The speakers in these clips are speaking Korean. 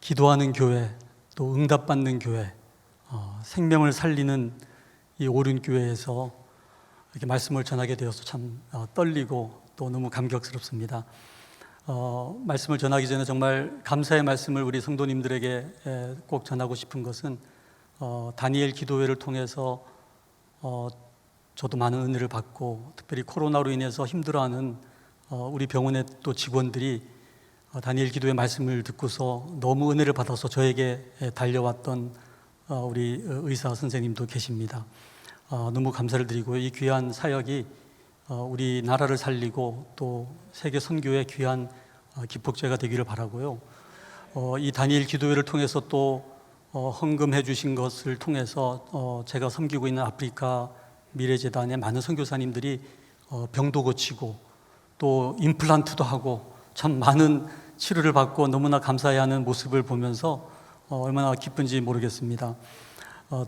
기도하는 교회, 또 응답받는 교회, 생명을 살리는 이 오륜교회에서 이렇게 말씀을 전하게 되어서 참 떨리고 또 너무 감격스럽습니다. 말씀을 전하기 전에 정말 감사의 말씀을 우리 성도님들에게 꼭 전하고 싶은 것은 다니엘 기도회를 통해서 저도 많은 은혜를 받고, 특별히 코로나로 인해서 힘들어하는 우리 병원의 또 직원들이 다니엘 기도회 말씀을 듣고서 너무 은혜를 받아서 저에게 달려왔던 우리 의사 선생님도 계십니다. 너무 감사를 드리고, 이 귀한 사역이 우리 나라를 살리고 또 세계 선교의 귀한 기폭제가 되기를 바라고요. 이 다니엘 기도회를 통해서 또 헌금해 주신 것을 통해서 제가 섬기고 있는 아프리카 미래재단의 많은 선교사님들이 병도 고치고 또 임플란트도 하고 참 많은 치료를 받고 너무나 감사해하는 모습을 보면서 얼마나 기쁜지 모르겠습니다.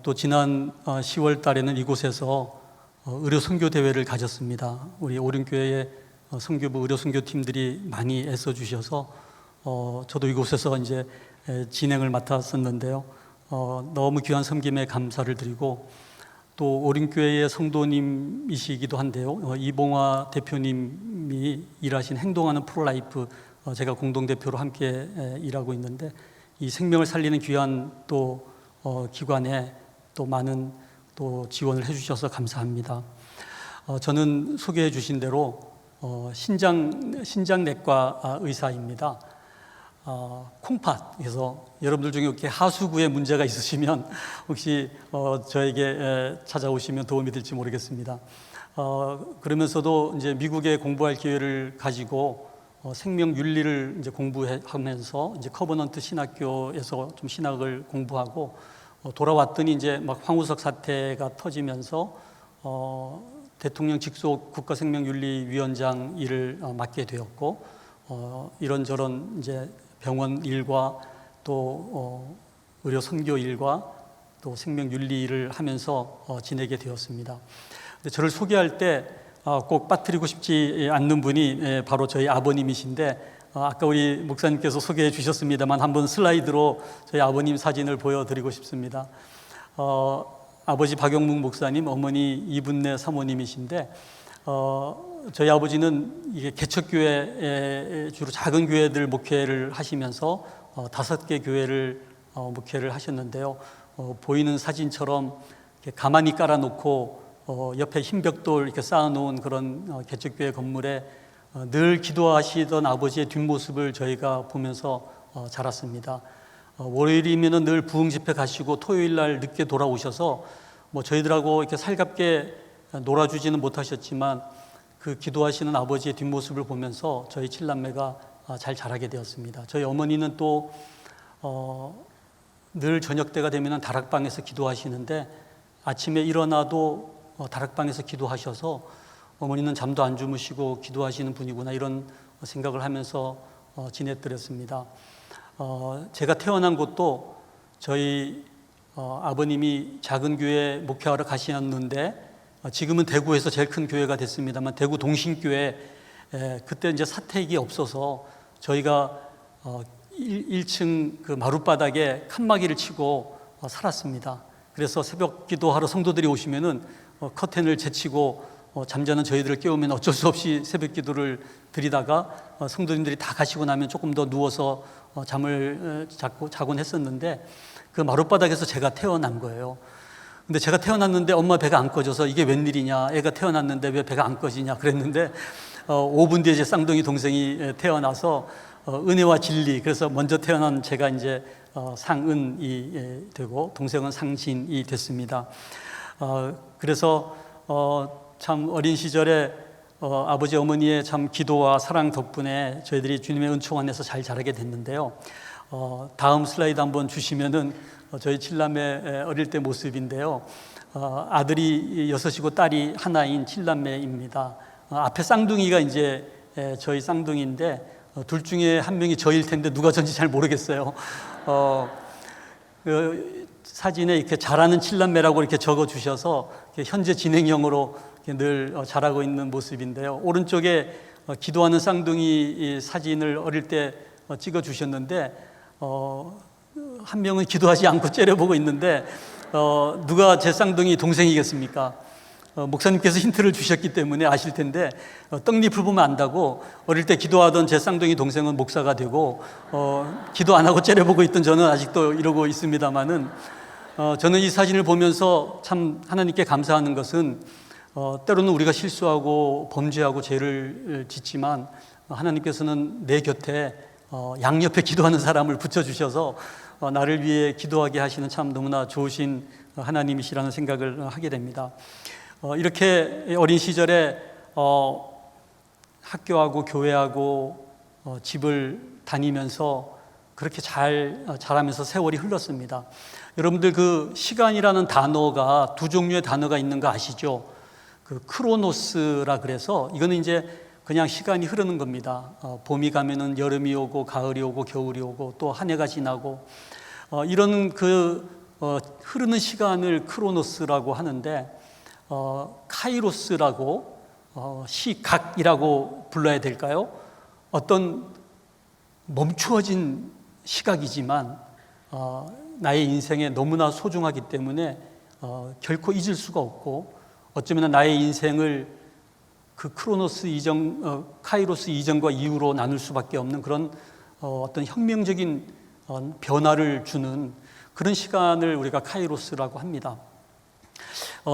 또 지난 10월 달에는 이곳에서 의료 선교 대회를 가졌습니다. 우리 오륜교회의 선교부 의료 선교팀들이 많이 애써 주셔서 저도 이곳에서 이제 진행을 맡았었는데요. 너무 귀한 섬김에 감사를 드리고, 또 오륜교회의 성도님이시기도 한데요. 이봉화 대표님이 일하신 행동하는 프로라이프, 제가 공동대표로 함께 일하고 있는데, 이 생명을 살리는 귀한 또 기관에 또 많은 또 지원을 해주셔서 감사합니다. 저는 소개해 주신 대로 신장내과 의사입니다. 콩팥, 그래서 여러분들 중에 이렇게 하수구에 문제가 있으시면 혹시 저에게 찾아오시면 도움이 될지 모르겠습니다. 그러면서도 이제 미국에 공부할 기회를 가지고 생명 윤리를 이제 공부하면서 이제 커버넌트 신학교에서 좀 신학을 공부하고 돌아왔더니 이제 막 황우석 사태가 터지면서 대통령 직속 국가생명윤리위원장 일을 맡게 되었고, 이런저런 이제 병원 일과 또 의료 선교 일과 또 생명윤리 일을 하면서 지내게 되었습니다. 근데 저를 소개할 때 꼭 빠뜨리고 싶지 않는 분이 바로 저희 아버님이신데, 아까 우리 목사님께서 소개해 주셨습니다만 한번 슬라이드로 저희 아버님 사진을 보여드리고 싶습니다. 아버지 박영묵 목사님, 어머니 이분네 사모님이신데, 저희 아버지는 이게 개척교회, 주로 작은 교회들 목회를 하시면서 5개 교회를 목회를 하셨는데요. 보이는 사진처럼 이렇게 가만히 깔아놓고 옆에 흰 벽돌 이렇게 쌓아놓은 그런 개척교회 건물에 늘 기도하시던 아버지의 뒷모습을 저희가 보면서 자랐습니다. 월요일이면 늘 부흥 집회 가시고 토요일 날 늦게 돌아오셔서 뭐 저희들하고 이렇게 살갑게 놀아주지는 못하셨지만 그 기도하시는 아버지의 뒷모습을 보면서 저희 칠남매가 잘 자라게 되었습니다. 저희 어머니는 또 늘 저녁 때가 되면 다락방에서 기도하시는데, 아침에 일어나도 다락방에서 기도하셔서 어머니는 잠도 안 주무시고 기도하시는 분이구나, 이런 생각을 하면서 지냈더랬습니다. 제가 태어난 곳도 저희 아버님이 작은 교회 목회하러 가셨는데, 지금은 대구에서 제일 큰 교회가 됐습니다만 대구 동신교회, 그때 이제 사택이 없어서 저희가 1층 그 마룻바닥에 칸막이를 치고 살았습니다. 그래서 새벽 기도하러 성도들이 오시면은 커튼을 제치고 잠자는 저희들을 깨우면 어쩔 수 없이 새벽 기도를 드리다가 성도님들이 다 가시고 나면 조금 더 누워서 잠을 자곤 했었는데, 그 마룻바닥에서 제가 태어난 거예요. 근데 제가 태어났는데 엄마 배가 안 꺼져서 이게 웬일이냐, 애가 태어났는데 왜 배가 안 꺼지냐 그랬는데 5분 뒤에 제 쌍둥이 동생이 태어나서 은혜와 진리, 그래서 먼저 태어난 제가 이제 상은이 되고 동생은 상진이 됐습니다. 그래서 참 어린 시절에 아버지 어머니의 참 기도와 사랑 덕분에 저희들이 주님의 은총 안에서 잘 자라게 됐는데요. 다음 슬라이드 한번 주시면은 저희 칠남매 어릴 때 모습인데요. 아들이 6이고 딸이 하나인 칠남매입니다. 앞에 쌍둥이가 이제 저희 쌍둥이인데, 둘 중에 한 명이 저일 텐데 누가 전지 잘 모르겠어요. 그 사진에 이렇게 잘하는 칠남매라고 이렇게 적어 주셔서 현재 진행형으로 늘 자라고 있는 모습인데요. 오른쪽에 기도하는 쌍둥이 사진을 어릴 때 찍어 주셨는데, 한 명은 기도하지 않고 째려보고 있는데 누가 제 쌍둥이 동생이겠습니까? 목사님께서 힌트를 주셨기 때문에 아실 텐데 떡잎을 보면 안다고 어릴 때 기도하던 제 쌍둥이 동생은 목사가 되고 기도 안 하고 째려보고 있던 저는 아직도 이러고 있습니다만은 저는 이 사진을 보면서 참 하나님께 감사하는 것은 때로는 우리가 실수하고 범죄하고 죄를 짓지만 하나님께서는 내 곁에 양옆에 기도하는 사람을 붙여주셔서 나를 위해 기도하게 하시는 참 너무나 좋으신 하나님이시라는 생각을 하게 됩니다. 이렇게 어린 시절에 학교하고 교회하고 집을 다니면서 그렇게 자라면서 세월이 흘렀습니다. 여러분들 그 시간이라는 단어가 두 종류의 단어가 있는 거 아시죠? 그 크로노스라 그래서 이거는 이제 그냥 시간이 흐르는 겁니다. 봄이 가면은 여름이 오고 가을이 오고 겨울이 오고 또 한 해가 지나고 이런 흐르는 시간을 크로노스라고 하는데 카이로스라고 시각이라고 불러야 될까요? 어떤 멈추어진 시각이지만 나의 인생에 너무나 소중하기 때문에 결코 잊을 수가 없고 어쩌면 나의 인생을 그 크로노스 이전, 카이로스 이전과 이후로 나눌 수밖에 없는 그런 어떤 혁명적인 변화를 주는 그런 시간을 우리가 카이로스라고 합니다.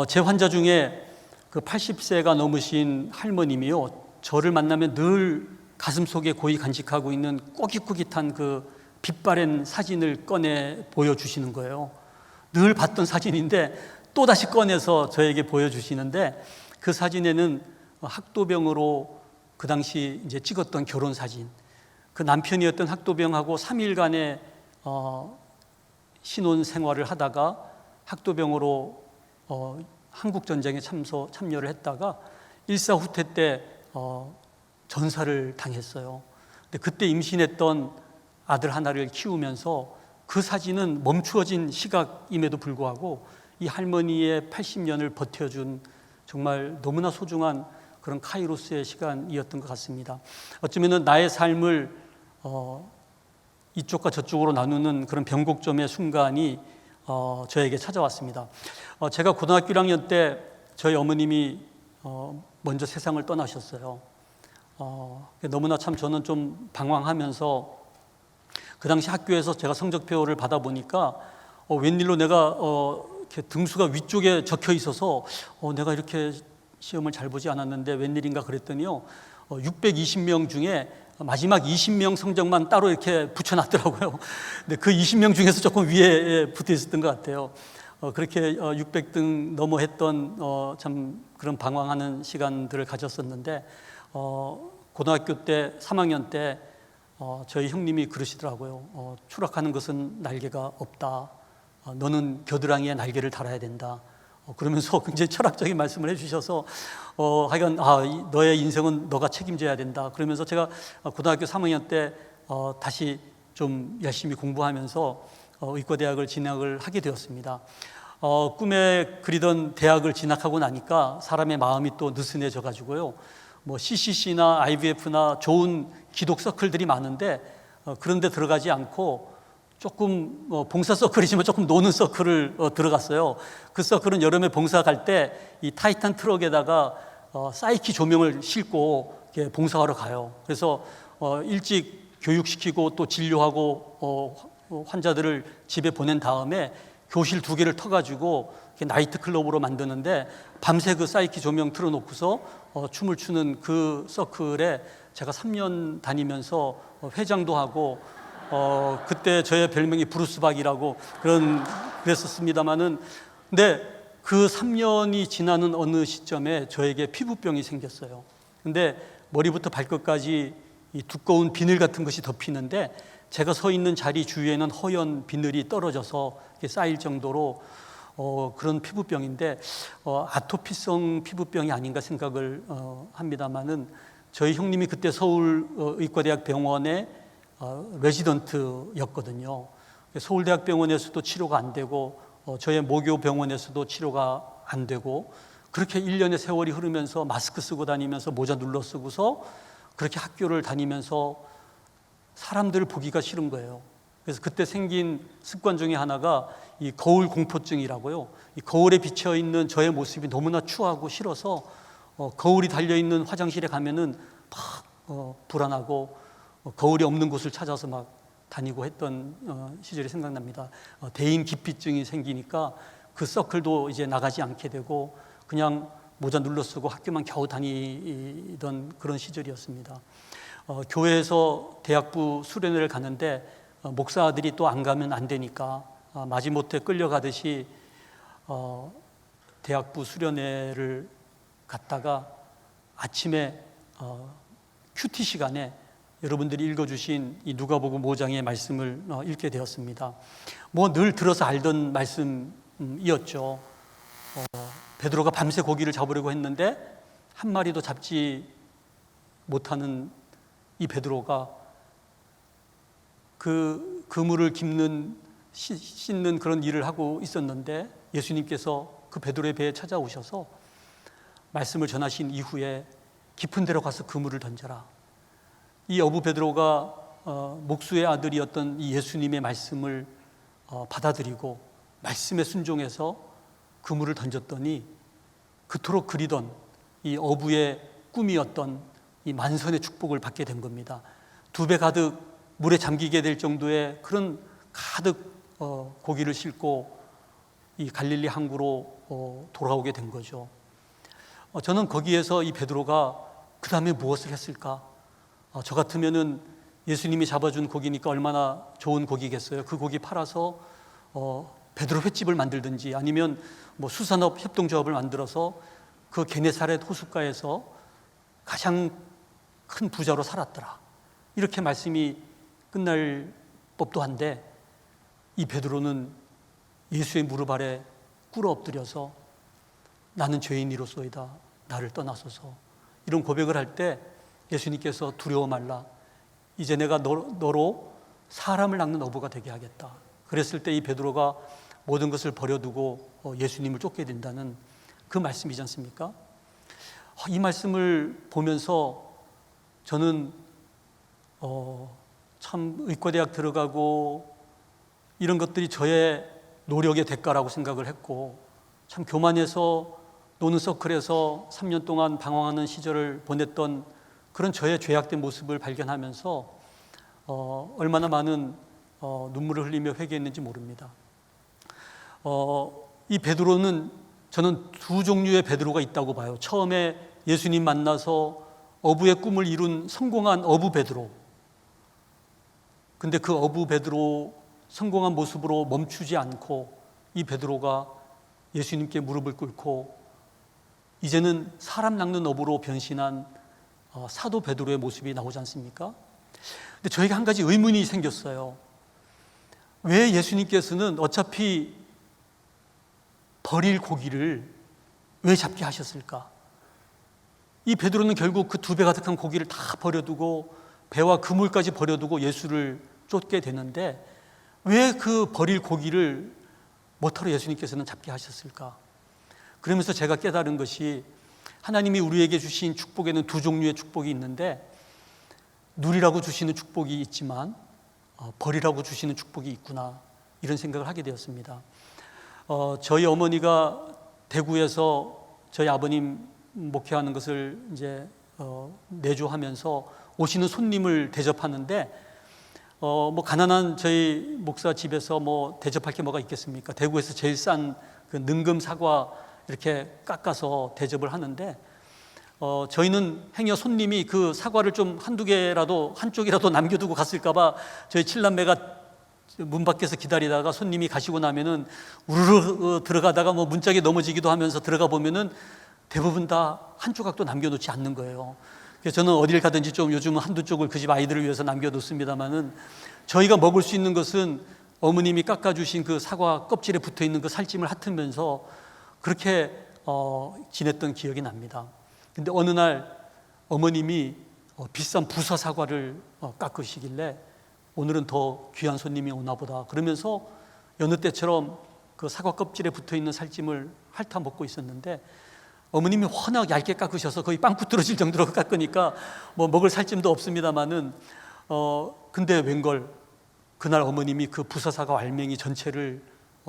제 환자 중에 그 80세가 넘으신 할머님이요, 저를 만나면 늘 가슴속에 고이 간직하고 있는 꼬깃꼬깃한 그 빛바랜 사진을 꺼내 보여주시는 거예요. 늘 봤던 사진인데 또다시 꺼내서 저에게 보여주시는데 그 사진에는 학도병으로 그 당시 이제 찍었던 결혼 사진, 그 남편이었던 학도병하고 3일간의 신혼 생활을 하다가 학도병으로 한국전쟁에 참여를 했다가 일사후퇴 때 전사를 당했어요. 근데 그때 임신했던 아들 하나를 키우면서 그 사진은 멈추어진 시각임에도 불구하고 이 할머니의 80년을 버텨준 정말 너무나 소중한 그런 카이로스의 시간이었던 것 같습니다. 어쩌면 나의 삶을 이쪽과 저쪽으로 나누는 그런 변곡점의 순간이 저에게 찾아왔습니다. 제가 고등학교 1학년 때 저희 어머님이 먼저 세상을 떠나셨어요. 너무나 참 저는 좀 방황하면서 그 당시 학교에서 제가 성적표를 받아보니까 웬일로 내가 이렇게 등수가 위쪽에 적혀 있어서 내가 이렇게 시험을 잘 보지 않았는데 웬일인가 그랬더니요, 620명 중에 마지막 20명 성적만 따로 이렇게 붙여놨더라고요. 근데 그 20명 중에서 조금 위에 붙어 있었던 것 같아요. 그렇게 600등 넘어 했던 참 그런 방황하는 시간들을 가졌었는데 고등학교 때 3학년 때 저희 형님이 그러시더라고요. 추락하는 것은 날개가 없다. 너는 겨드랑이에 날개를 달아야 된다. 그러면서 굉장히 철학적인 말씀을 해주셔서 하여간 너의 인생은 너가 책임져야 된다. 그러면서 제가 고등학교 3학년 때 다시 좀 열심히 공부하면서 의과대학을 진학을 하게 되었습니다. 꿈에 그리던 대학을 진학하고 나니까 사람의 마음이 또 느슨해져 가지고요, 뭐 CCC나 IVF나 좋은 기독 서클들이 많은데 그런 데 들어가지 않고 조금 봉사 서클이지만 조금 노는 서클을 들어갔어요. 그 서클은 여름에 봉사 갈 때 이 타이탄 트럭에다가 사이키 조명을 싣고 봉사하러 가요. 그래서 일찍 교육시키고 또 진료하고 환자들을 집에 보낸 다음에 교실 2개를 터가지고 나이트 클럽으로 만드는데 밤새 그 사이키 조명 틀어놓고서 춤을 추는 그 서클에 제가 3년 다니면서 회장도 하고 그때 저의 별명이 브루스박이라고 그랬었습니다만은, 근데 그 3년이 지나는 어느 시점에 저에게 피부병이 생겼어요. 근데 머리부터 발끝까지 이 두꺼운 비늘 같은 것이 덮이는데 제가 서 있는 자리 주위에는 허연 비늘이 떨어져서 쌓일 정도로 그런 피부병인데 아토피성 피부병이 아닌가 생각을 합니다만은, 저희 형님이 그때 서울 의과대학 병원에 레지던트였거든요. 서울대학병원에서도 치료가 안 되고 저의 모교 병원에서도 치료가 안 되고 그렇게 1년의 세월이 흐르면서 마스크 쓰고 다니면서 모자 눌러 쓰고서 그렇게 학교를 다니면서 사람들을 보기가 싫은 거예요. 그래서 그때 생긴 습관 중에 하나가 이 거울 공포증이라고요. 이 거울에 비쳐 있는 저의 모습이 너무나 추하고 싫어서 거울이 달려 있는 화장실에 가면은 막 불안하고 거울이 없는 곳을 찾아서 막 다니고 했던 시절이 생각납니다. 대인 기피증이 생기니까 그 서클도 이제 나가지 않게 되고 그냥 모자 눌러 쓰고 학교만 겨우 다니던 그런 시절이었습니다. 교회에서 대학부 수련회를 가는데 목사들이 또 안 가면 안 되니까 마지못해 끌려가듯이 대학부 수련회를 갔다가 아침에 큐티 시간에 여러분들이 읽어주신 이 누가복음 5장의 말씀을 읽게 되었습니다. 뭐 늘 들어서 알던 말씀이었죠. 베드로가 밤새 고기를 잡으려고 했는데 한 마리도 잡지 못하는 이 베드로가 그 그물을 씻는 그런 일을 하고 있었는데 예수님께서 그 베드로의 배에 찾아오셔서 말씀을 전하신 이후에 깊은 데로 가서 그물을 던져라. 이 어부 베드로가 목수의 아들이었던 이 예수님의 말씀을 받아들이고 말씀에 순종해서 그물을 던졌더니 그토록 그리던 이 어부의 꿈이었던 이 만선의 축복을 받게 된 겁니다. 2배 가득 물에 잠기게 될 정도의 그런 가득 고기를 싣고 이 갈릴리 항구로 돌아오게 된 거죠. 저는 거기에서 이 베드로가 그 다음에 무엇을 했을까? 저 같으면은 예수님이 잡아준 고기니까 얼마나 좋은 고기겠어요. 그 고기 팔아서 베드로 횟집을 만들든지 아니면 뭐 수산업 협동조합을 만들어서 그 게네사렛 호숫가에서 가장 큰 부자로 살았더라. 이렇게 말씀이 끝날 법도 한데 이 베드로는 예수의 무릎 아래 꿇어 엎드려서 나는 죄인이로소이다. 나를 떠나소서. 이런 고백을 할 때 예수님께서 두려워 말라. 이제 내가 너로 사람을 낚는 어부가 되게 하겠다. 그랬을 때 이 베드로가 모든 것을 버려두고 예수님을 쫓게 된다는 그 말씀이지 않습니까? 이 말씀을 보면서 저는 참 의과대학 들어가고 이런 것들이 저의 노력의 대가라고 생각을 했고 참 교만해서 노는 서클에서 3년 동안 방황하는 시절을 보냈던 그런 저의 죄악된 모습을 발견하면서 얼마나 많은 눈물을 흘리며 회개했는지 모릅니다. 이 베드로는 저는 두 종류의 베드로가 있다고 봐요. 처음에 예수님 만나서 어부의 꿈을 이룬 성공한 어부 베드로. 근데 그 어부 베드로 성공한 모습으로 멈추지 않고 이 베드로가 예수님께 무릎을 꿇고 이제는 사람 낚는 어부로 변신한 사도 베드로의 모습이 나오지 않습니까? 근데 저에게 한 가지 의문이 생겼어요. 왜 예수님께서는 어차피 버릴 고기를 왜 잡게 하셨을까? 이 베드로는 결국 그 2배 가득한 고기를 다 버려두고 배와 그물까지 버려두고 예수를 쫓게 되는데 왜 그 버릴 고기를 뭐하러 예수님께서는 잡게 하셨을까? 그러면서 제가 깨달은 것이 하나님이 우리에게 주신 축복에는 두 종류의 축복이 있는데 누리라고 주시는 축복이 있지만 버리라고 주시는 축복이 있구나 이런 생각을 하게 되었습니다. 저희 어머니가 대구에서 저희 아버님 목회하는 것을 이제 내조하면서 오시는 손님을 대접하는데 뭐 가난한 저희 목사 집에서 뭐 대접할 게 뭐가 있겠습니까? 대구에서 제일 싼 그 능금 사과 이렇게 깎아서 대접을 하는데 저희는 행여 손님이 그 사과를 좀 한두 개라도 한쪽이라도 남겨두고 갔을까 봐 저희 칠남매가 문 밖에서 기다리다가 손님이 가시고 나면은 우르르 들어가다가 뭐 문짝에 넘어지기도 하면서 들어가 보면은 대부분 다 한 조각도 남겨놓지 않는 거예요. 그래서 저는 어딜 가든지 좀 요즘은 한두 쪽을 그 집 아이들을 위해서 남겨놓습니다만은 저희가 먹을 수 있는 것은 어머님이 깎아주신 그 사과 껍질에 붙어있는 그 살찜을 핥으면서 그렇게 지냈던 기억이 납니다. 근데 어느 날 어머님이 비싼 부사 사과를 깎으시길래 오늘은 더 귀한 손님이 오나 보다 그러면서 여느 때처럼 그 사과 껍질에 붙어있는 살찜을 핥아 먹고 있었는데 어머님이 워낙 얇게 깎으셔서 거의 빵꾸 떨어질 정도로 깎으니까 뭐 먹을 살찜도 없습니다만은 근데 웬걸 그날 어머님이 그 부사사과 알맹이 전체를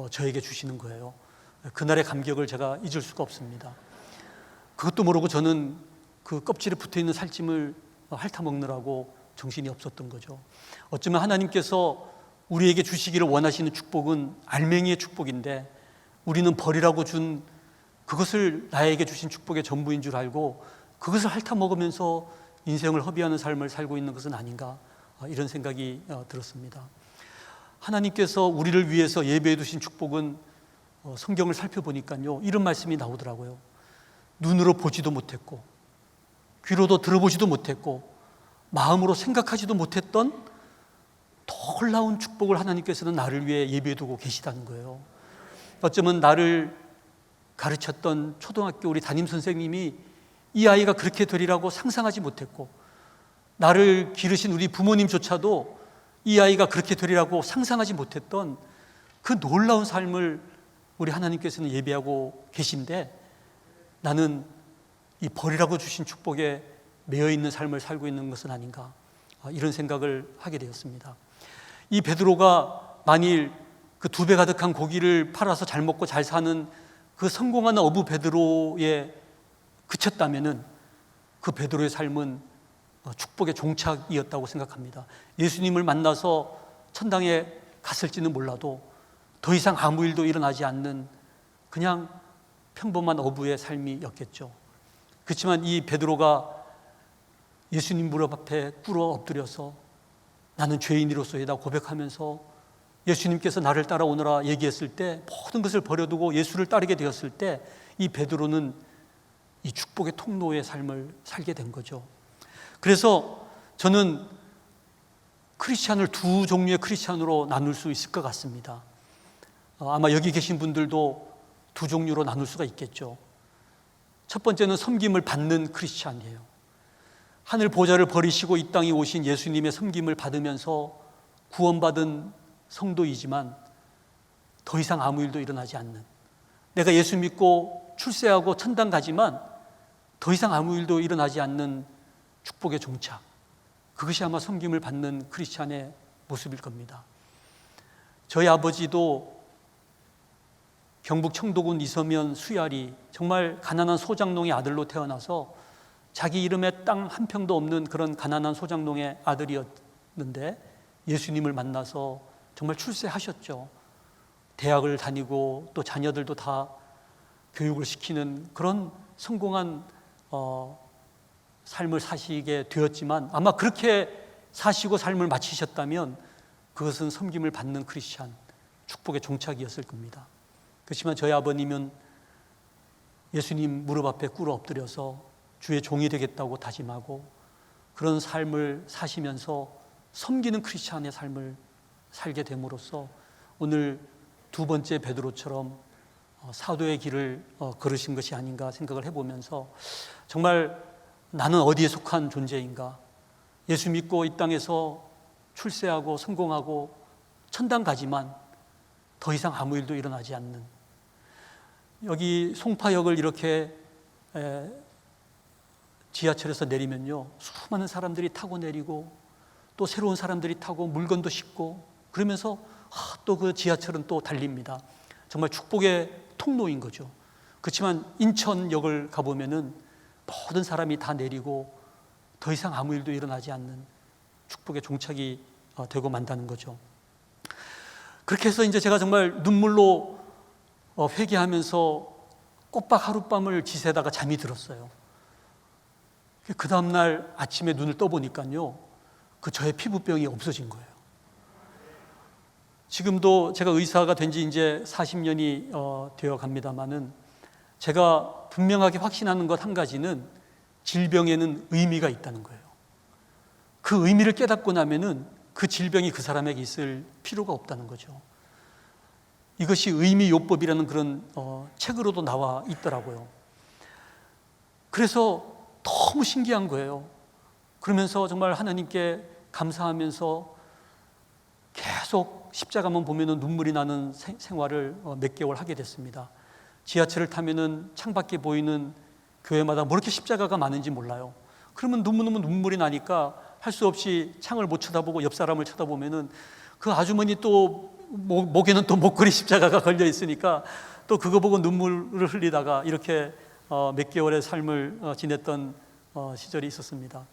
저에게 주시는 거예요. 그날의 감격을 제가 잊을 수가 없습니다. 그것도 모르고 저는 그 껍질에 붙어있는 살찜을 핥아먹느라고 정신이 없었던 거죠. 어쩌면 하나님께서 우리에게 주시기를 원하시는 축복은 알맹이의 축복인데 우리는 버리라고 준 그것을 나에게 주신 축복의 전부인 줄 알고 그것을 핥아먹으면서 인생을 허비하는 삶을 살고 있는 것은 아닌가, 이런 생각이 들었습니다. 하나님께서 우리를 위해서 예배해 두신 축복은 성경을 살펴보니까요, 이런 말씀이 나오더라고요. 눈으로 보지도 못했고 귀로도 들어보지도 못했고 마음으로 생각하지도 못했던 놀라운 축복을 하나님께서는 나를 위해 예배해 두고 계시다는 거예요. 어쩌면 나를 가르쳤던 초등학교 우리 담임선생님이 이 아이가 그렇게 되리라고 상상하지 못했고, 나를 기르신 우리 부모님조차도 이 아이가 그렇게 되리라고 상상하지 못했던 그 놀라운 삶을 우리 하나님께서는 예배하고 계신데, 나는 이 버리라고 주신 축복에 매여 있는 삶을 살고 있는 것은 아닌가, 이런 생각을 하게 되었습니다. 이 베드로가 만일 그 2배 가득한 고기를 팔아서 잘 먹고 잘 사는 그 성공하는 어부 베드로에 그쳤다면은 그 베드로의 삶은 축복의 종착이었다고 생각합니다. 예수님을 만나서 천당에 갔을지는 몰라도 더 이상 아무 일도 일어나지 않는 그냥 평범한 어부의 삶이었겠죠. 그렇지만 이 베드로가 예수님 무릎 앞에 꿇어 엎드려서 나는 죄인이로소이다 고백하면서 예수님께서 나를 따라오너라 얘기했을 때, 모든 것을 버려두고 예수를 따르게 되었을 때 이 베드로는 이 축복의 통로의 삶을 살게 된 거죠. 그래서 저는 크리스찬을 2 종류의 크리스찬으로 나눌 수 있을 것 같습니다. 아마 여기 계신 분들도 2 종류로 나눌 수가 있겠죠. 첫 번째는 섬김을 받는 크리스찬이에요. 하늘 보좌를 버리시고 이 땅에 오신 예수님의 섬김을 받으면서 구원받은 성도이지만 더 이상 아무 일도 일어나지 않는, 내가 예수 믿고 출세하고 천당 가지만 더 이상 아무 일도 일어나지 않는 축복의 종착, 그것이 아마 섬김을 받는 크리스찬의 모습일 겁니다. 저희 아버지도 경북 청도군 이서면 수야리 정말 가난한 소장농의 아들로 태어나서 자기 이름에 땅 한 평도 없는 그런 가난한 소장농의 아들이었는데 예수님을 만나서 정말 출세하셨죠. 대학을 다니고 또 자녀들도 다 교육을 시키는 그런 성공한 삶을 사시게 되었지만, 아마 그렇게 사시고 삶을 마치셨다면 그것은 섬김을 받는 크리스찬, 축복의 종착이었을 겁니다. 그렇지만 저희 아버님은 예수님 무릎 앞에 꿇어 엎드려서 주의 종이 되겠다고 다짐하고 그런 삶을 사시면서 섬기는 크리스찬의 삶을 살게 됨으로써 오늘 2번째 베드로처럼 사도의 길을 걸으신 것이 아닌가 생각을 해보면서, 정말 나는 어디에 속한 존재인가, 예수 믿고 이 땅에서 출세하고 성공하고 천당 가지만 더 이상 아무 일도 일어나지 않는, 여기 송파역을 이렇게 지하철에서 내리면요, 수많은 사람들이 타고 내리고 또 새로운 사람들이 타고 물건도 싣고 그러면서 또 그 지하철은 또 달립니다. 정말 축복의 통로인 거죠. 그렇지만 인천역을 가보면은 모든 사람이 다 내리고 더 이상 아무 일도 일어나지 않는 축복의 종착이 되고 만다는 거죠. 그렇게 해서 이제 제가 정말 눈물로 회개하면서 꼬박 하룻밤을 지새다가 잠이 들었어요. 그 다음날 아침에 눈을 떠보니까요, 그 저의 피부병이 없어진 거예요. 지금도 제가 의사가 된 지 이제 40년이 되어 갑니다만은 제가 분명하게 확신하는 것 한 가지는 질병에는 의미가 있다는 거예요. 그 의미를 깨닫고 나면은 그 질병이 그 사람에게 있을 필요가 없다는 거죠. 이것이 의미요법이라는 그런 책으로도 나와 있더라고요. 그래서 너무 신기한 거예요. 그러면서 정말 하나님께 감사하면서 계속 십자가만 보면은 눈물이 나는 생활을 몇 개월 하게 됐습니다. 지하철을 타면은 창밖에 보이는 교회마다 뭐 이렇게 십자가가 많은지 몰라요. 그러면 너무너무 눈물이 나니까 할 수 없이 창을 못 쳐다보고 옆 사람을 쳐다보면은 그 아주머니 또 목에는 또 목걸이 십자가가 걸려 있으니까 또 그거 보고 눈물을 흘리다가 이렇게 몇 개월의 삶을 지냈던 시절이 있었습니다.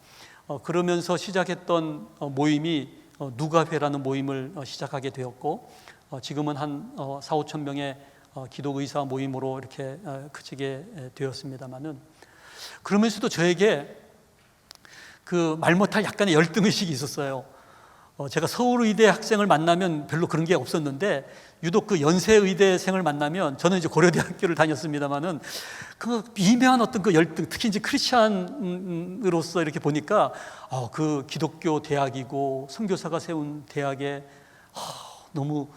그러면서 시작했던 모임이 누가회라는 모임을 시작하게 되었고, 지금은 한 4, 5천 명의 기도의사 모임으로 이렇게 그치게 되었습니다만은, 그러면서도 저에게 그 말 못할 약간의 열등의식이 있었어요. 제가 서울의대 학생을 만나면 별로 그런 게 없었는데, 유독 그 연세의대생을 만나면, 저는 이제 고려대학교를 다녔습니다만은 그 미묘한 어떤 그 열등, 특히 이제 크리스찬으로서 이렇게 보니까 그 기독교 대학이고 선교사가 세운 대학에 너무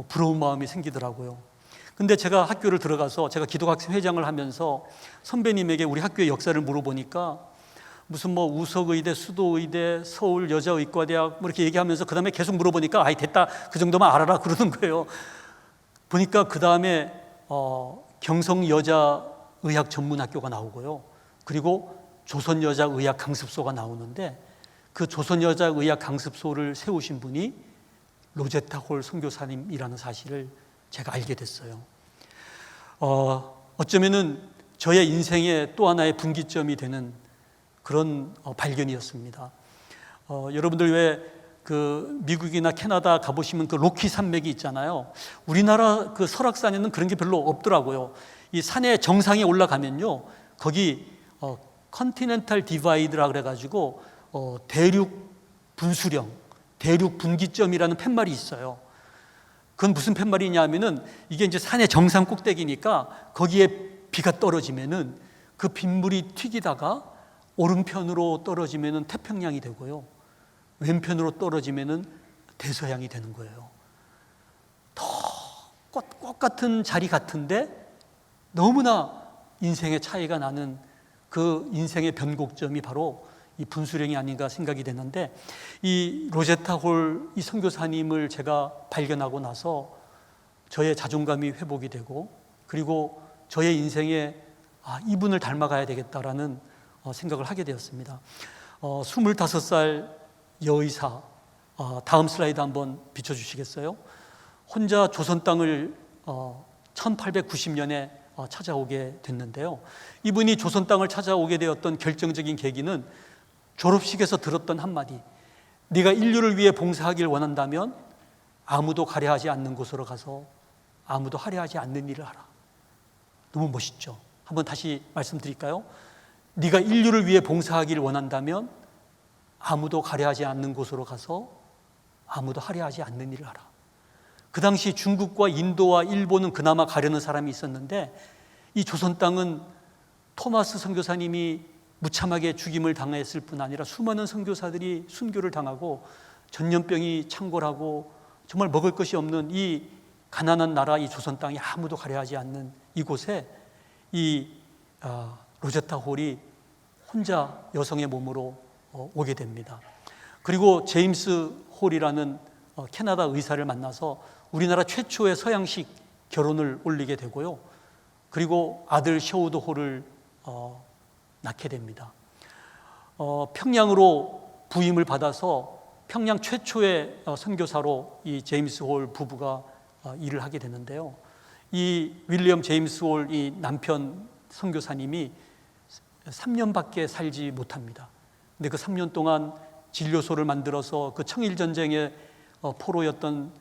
부러운 마음이 생기더라고요. 근데 제가 학교를 들어가서 제가 기독학생 회장을 하면서 선배님에게 우리 학교의 역사를 물어보니까 무슨 뭐 우석의대, 수도의대, 서울여자의과대학 뭐 이렇게 얘기하면서 그 다음에 계속 물어보니까 아이 됐다, 그 정도만 알아라 그러는 거예요. 보니까 그 다음에 경성여자의학전문학교가 나오고요, 그리고 조선여자의학강습소가 나오는데, 그 조선여자의학강습소를 세우신 분이 로제타 홀 선교사님이라는 사실을 제가 알게 됐어요. 어쩌면은 저의 인생의 또 하나의 분기점이 되는 그런 발견이었습니다. 여러분들 왜 그 미국이나 캐나다 가보시면 그 로키 산맥이 있잖아요. 우리나라 그 설악산에는 그런 게 별로 없더라고요. 이 산의 정상에 올라가면요, 거기 컨티넨탈 디바이드라 그래가지고 대륙 분수령, 대륙 분기점이라는 팻말이 있어요. 그건 무슨 팻말이냐면은 이게 이제 산의 정상 꼭대기니까 거기에 비가 떨어지면은 그 빗물이 튀기다가 오른편으로 떨어지면은 태평양이 되고요, 왼편으로 떨어지면은 대서양이 되는 거예요. 꽃 같은 자리 같은데 너무나 인생의 차이가 나는 그 인생의 변곡점이 바로 이 분수령이 아닌가 생각이 되는데, 이 로제타 홀 이 선교사님을 제가 발견하고 나서 저의 자존감이 회복이 되고, 그리고 저의 인생에 이분을 닮아가야 되겠다라는 생각을 하게 되었습니다. 25살 여의사, 다음 슬라이드 한번 비춰주시겠어요? 혼자 조선 땅을 1890년에 찾아오게 됐는데요, 이분이 조선 땅을 찾아오게 되었던 결정적인 계기는 졸업식에서 들었던 한마디, 네가 인류를 위해 봉사하길 원한다면 아무도 가려하지 않는 곳으로 가서 아무도 하려하지 않는 일을 하라. 너무 멋있죠? 한번 다시 말씀드릴까요? 네가 인류를 위해 봉사하기를 원한다면 아무도 가려하지 않는 곳으로 가서 아무도 하려하지 않는 일을 하라. 그 당시 중국과 인도와 일본은 그나마 가려는 사람이 있었는데, 이 조선 땅은 토마스 선교사님이 무참하게 죽임을 당했을 뿐 아니라 수많은 선교사들이 순교를 당하고 전염병이 창궐하고 정말 먹을 것이 없는 이 가난한 나라, 이 조선 땅이 아무도 가려하지 않는 이곳에 이 로제타 홀이 혼자 여성의 몸으로 오게 됩니다. 그리고 제임스 홀이라는 캐나다 의사를 만나서 우리나라 최초의 서양식 결혼을 올리게 되고요, 그리고 아들 셔우드 홀을 낳게 됩니다. 평양으로 부임을 받아서 평양 최초의 선교사로 이 제임스 홀 부부가 일을 하게 되는데요, 이 윌리엄 제임스 홀 이 남편 선교사님이 3년밖에 살지 못합니다. 근데 그 3년 동안 진료소를 만들어서 그 청일전쟁의 포로였던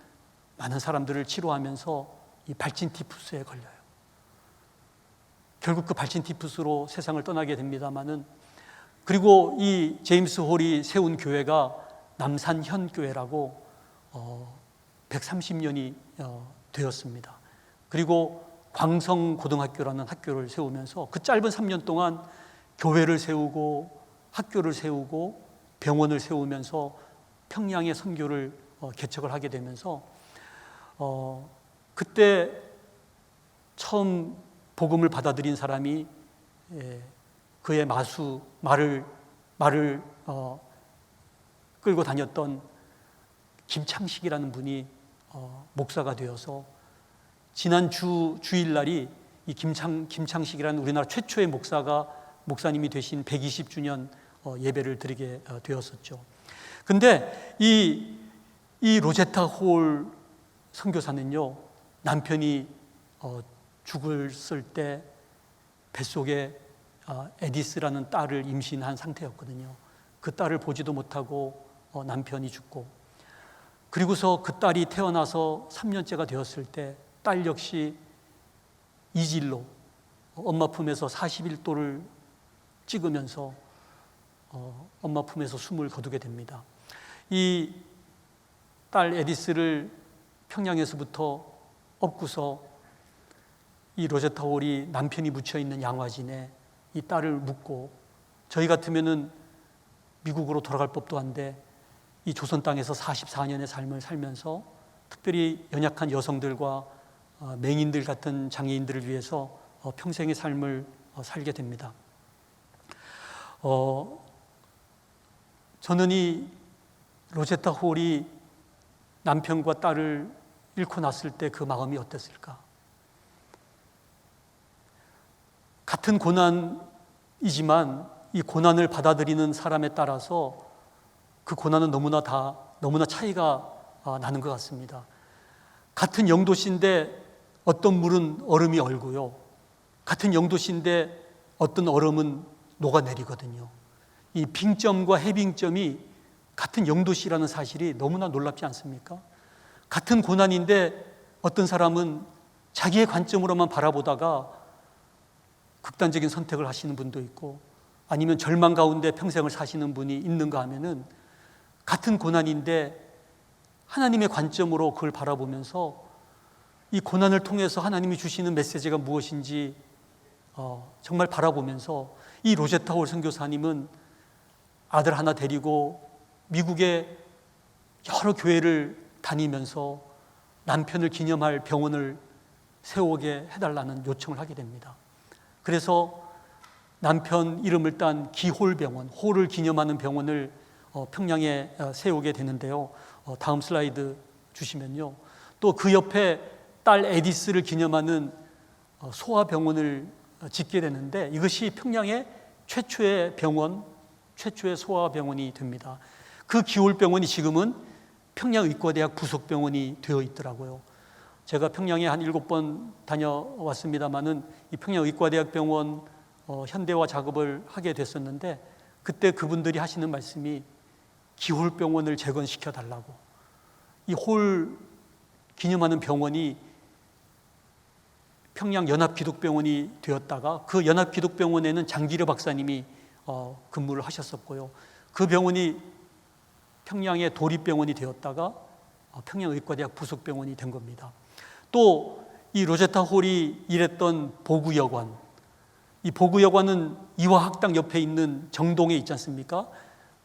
많은 사람들을 치료하면서 이 발진 티푸스에 걸려요. 결국 그 발진 티푸스로 세상을 떠나게 됩니다만은, 그리고 이 제임스 홀이 세운 교회가 남산현교회라고 130년이 되었습니다. 그리고 광성고등학교라는 학교를 세우면서 그 짧은 3년 동안 교회를 세우고 학교를 세우고 병원을 세우면서 평양의 선교를 개척을 하게 되면서 그때 처음 복음을 받아들인 사람이 그의 말을 끌고 다녔던 김창식이라는 분이 목사가 되어서 지난 주일날이 이 김창식이라는 우리나라 최초의 목사님이 되신 120주년 예배를 드리게 되었었죠. 근데 이 이 로제타 홀 선교사는요, 남편이 죽었을 때 뱃속에 에디스라는 딸을 임신한 상태였거든요. 그 딸을 보지도 못하고 남편이 죽고, 그리고서 그 딸이 태어나서 3년째가 되었을 때 딸 역시 이질로 엄마 품에서 41도를 찍으면서 엄마 품에서 숨을 거두게 됩니다. 이 딸 에디스를 평양에서부터 업고서 이 로제타 홀이 남편이 묻혀있는 양화진에 이 딸을 묻고, 저희 같으면은 미국으로 돌아갈 법도 한데 이 조선 땅에서 44년의 삶을 살면서 특별히 연약한 여성들과 맹인들 같은 장애인들을 위해서 평생의 삶을 살게 됩니다. 저는 이 로제타 홀이 남편과 딸을 잃고 났을 때 그 마음이 어땠을까? 같은 고난이지만 이 고난을 받아들이는 사람에 따라서 그 고난은 너무나 차이가 나는 것 같습니다. 같은 영도시인데 어떤 물은 얼음이 얼고요, 같은 영도시인데 어떤 얼음은 녹아내리거든요. 이 빙점과 해빙점이 같은 영도시라는 사실이 너무나 놀랍지 않습니까? 같은 고난인데 어떤 사람은 자기의 관점으로만 바라보다가 극단적인 선택을 하시는 분도 있고, 아니면 절망 가운데 평생을 사시는 분이 있는가 하면은 같은 고난인데 하나님의 관점으로 그걸 바라보면서 이 고난을 통해서 하나님이 주시는 메시지가 무엇인지 정말 바라보면서, 이 로제타 홀 선교사님은 아들 하나 데리고 미국의 여러 교회를 다니면서 남편을 기념할 병원을 세우게 해달라는 요청을 하게 됩니다. 그래서 남편 이름을 딴 기홀병원, 홀을 기념하는 병원을 평양에 세우게 되는데요. 다음 슬라이드 주시면요, 또 그 옆에 딸 에디스를 기념하는 소아병원을 짓게 되는데, 이것이 평양의 최초의 병원, 최초의 소아병원이 됩니다. 그 기홀병원이 지금은 평양의과대학 부속병원이 되어 있더라고요. 제가 평양에 한 7번 다녀왔습니다마는 이 평양의과대학 병원 현대화 작업을 하게 됐었는데, 그때 그분들이 하시는 말씀이 기홀병원을 재건시켜 달라고. 이 홀 기념하는 병원이 평양연합기독병원이 되었다가 그 연합기독병원에는 장기려 박사님이 근무를 하셨었고요, 그 병원이 평양의 도립병원이 되었다가 평양의과대학 부속병원이 된 겁니다. 또 이 로제타 홀이 일했던 보구여관, 이 보구여관은 이화학당 옆에 있는 정동에 있지 않습니까?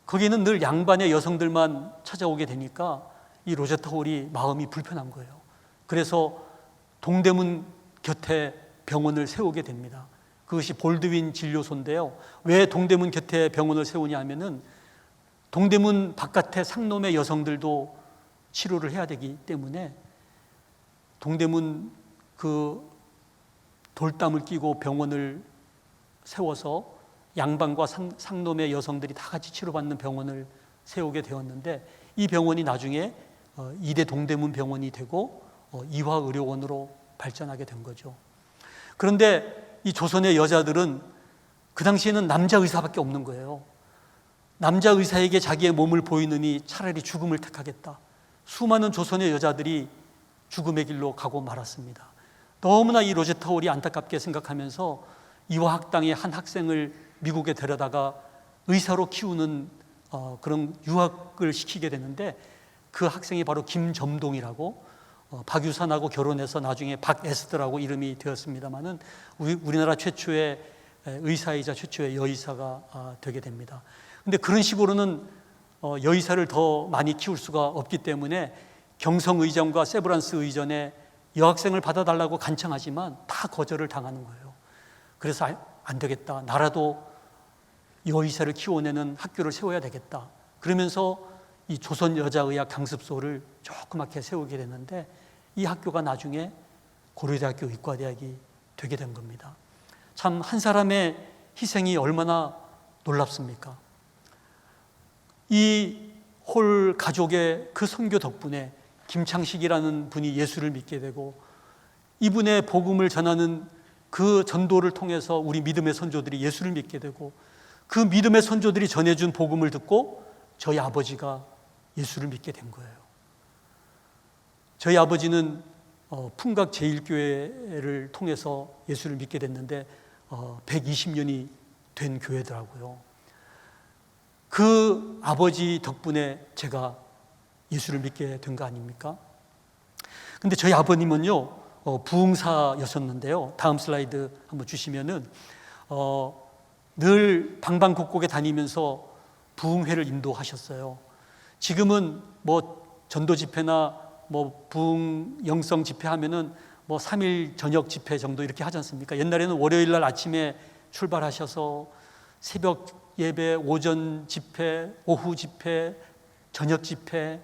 거기는 늘 양반의 여성들만 찾아오게 되니까 이 로제타 홀이 마음이 불편한 거예요. 그래서 동대문 곁에 병원을 세우게 됩니다. 그것이 볼드윈 진료소인데요, 왜 동대문 곁에 병원을 세우냐 하면은 동대문 바깥의 상놈의 여성들도 치료를 해야 되기 때문에 동대문 그 돌담을 끼고 병원을 세워서 양반과 상놈의 여성들이 다 같이 치료받는 병원을 세우게 되었는데, 이 병원이 나중에 2대 동대문 병원이 되고 이화의료원으로 발전하게 된 거죠. 그런데 이 조선의 여자들은 그 당시에는 남자 의사밖에 없는 거예요. 남자 의사에게 자기의 몸을 보이느니 차라리 죽음을 택하겠다. 수많은 조선의 여자들이 죽음의 길로 가고 말았습니다. 너무나 이 로제타 홀이 안타깝게 생각하면서 이화학당의 한 학생을 미국에 데려다가 의사로 키우는 그런 유학을 시키게 되는데, 그 학생이 바로 김점동이라고, 박유산하고 결혼해서 나중에 박에스더라고 이름이 되었습니다마는 우리나라 최초의 의사이자 최초의 여의사가 되게 됩니다. 근데 그런 식으로는 여의사를 더 많이 키울 수가 없기 때문에 경성의전과 세브란스 의전에 여학생을 받아달라고 간청하지만 다 거절을 당하는 거예요. 그래서 안 되겠다, 나라도 여의사를 키워내는 학교를 세워야 되겠다, 그러면서 이 조선여자의학 강습소를 조그맣게 세우게 됐는데, 이 학교가 나중에 고려대학교 의과대학이 되게 된 겁니다. 참 한 사람의 희생이 얼마나 놀랍습니까? 이 홀 가족의 그 선교 덕분에 김창식이라는 분이 예수를 믿게 되고, 이분의 복음을 전하는 그 전도를 통해서 우리 믿음의 선조들이 예수를 믿게 되고, 그 믿음의 선조들이 전해준 복음을 듣고 저희 아버지가 예수를 믿게 된 거예요. 저희 아버지는 풍각 제일교회를 통해서 예수를 믿게 됐는데 120년이 된 교회더라고요. 그 아버지 덕분에 제가 예수를 믿게 된 거 아닙니까? 근데 저희 아버님은요, 부흥사였었는데요. 다음 슬라이드 한번 주시면은 늘 방방곡곡에 다니면서 부흥회를 인도하셨어요. 지금은 뭐 전도 집회나 뭐 부흥 영성 집회 하면은 뭐 3일 저녁 집회 정도 이렇게 하지 않습니까? 옛날에는 월요일 날 아침에 출발하셔서 새벽 예배, 오전 집회, 오후 집회, 저녁 집회,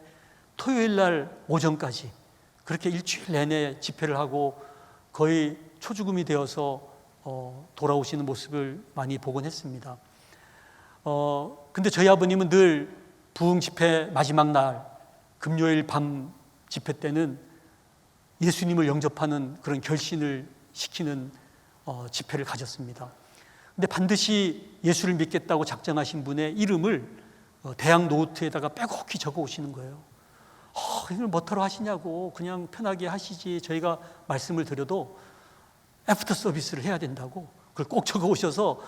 토요일 날 오전까지 그렇게 일주일 내내 집회를 하고 거의 초죽음이 되어서 돌아오시는 모습을 많이 보곤 했습니다. 근데 저희 아버님은 늘 부흥 집회 마지막 날 금요일 밤 집회 때는 예수님을 영접하는 그런 결신을 시키는 집회를 가졌습니다. 근데 반드시 예수를 믿겠다고 작정하신 분의 이름을 대학 노트에다가 빼곡히 적어 오시는 거예요. 이걸 뭐하러 하시냐고, 그냥 편하게 하시지, 저희가 말씀을 드려도 애프터 서비스를 해야 된다고 그걸 꼭 적어 오셔서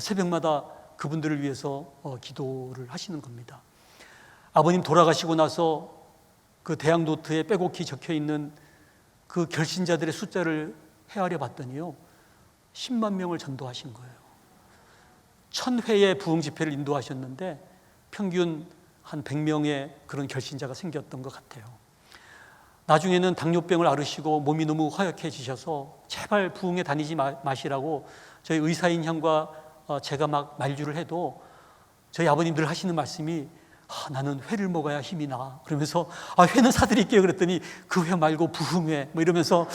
새벽마다 그분들을 위해서 기도를 하시는 겁니다. 아버님 돌아가시고 나서 그 대학 노트에 빼곡히 적혀 있는 그 결신자들의 숫자를 헤아려 봤더니요, 10만 명을 전도하신 거예요. 1000회의 부흥 집회를 인도하셨는데 평균 한 100명의 그런 결신자가 생겼던 것 같아요. 나중에는 당뇨병을 앓으시고 몸이 너무 허약해지셔서 제발 부흥에 다니지 마시라고 저희 의사인 형과 제가 막 만류를 해도 저희 아버님 늘 하시는 말씀이 나는 회를 먹어야 힘이 나. 그러면서 회는 사드릴게요. 그랬더니 그 회 말고 부흥회 뭐 이러면서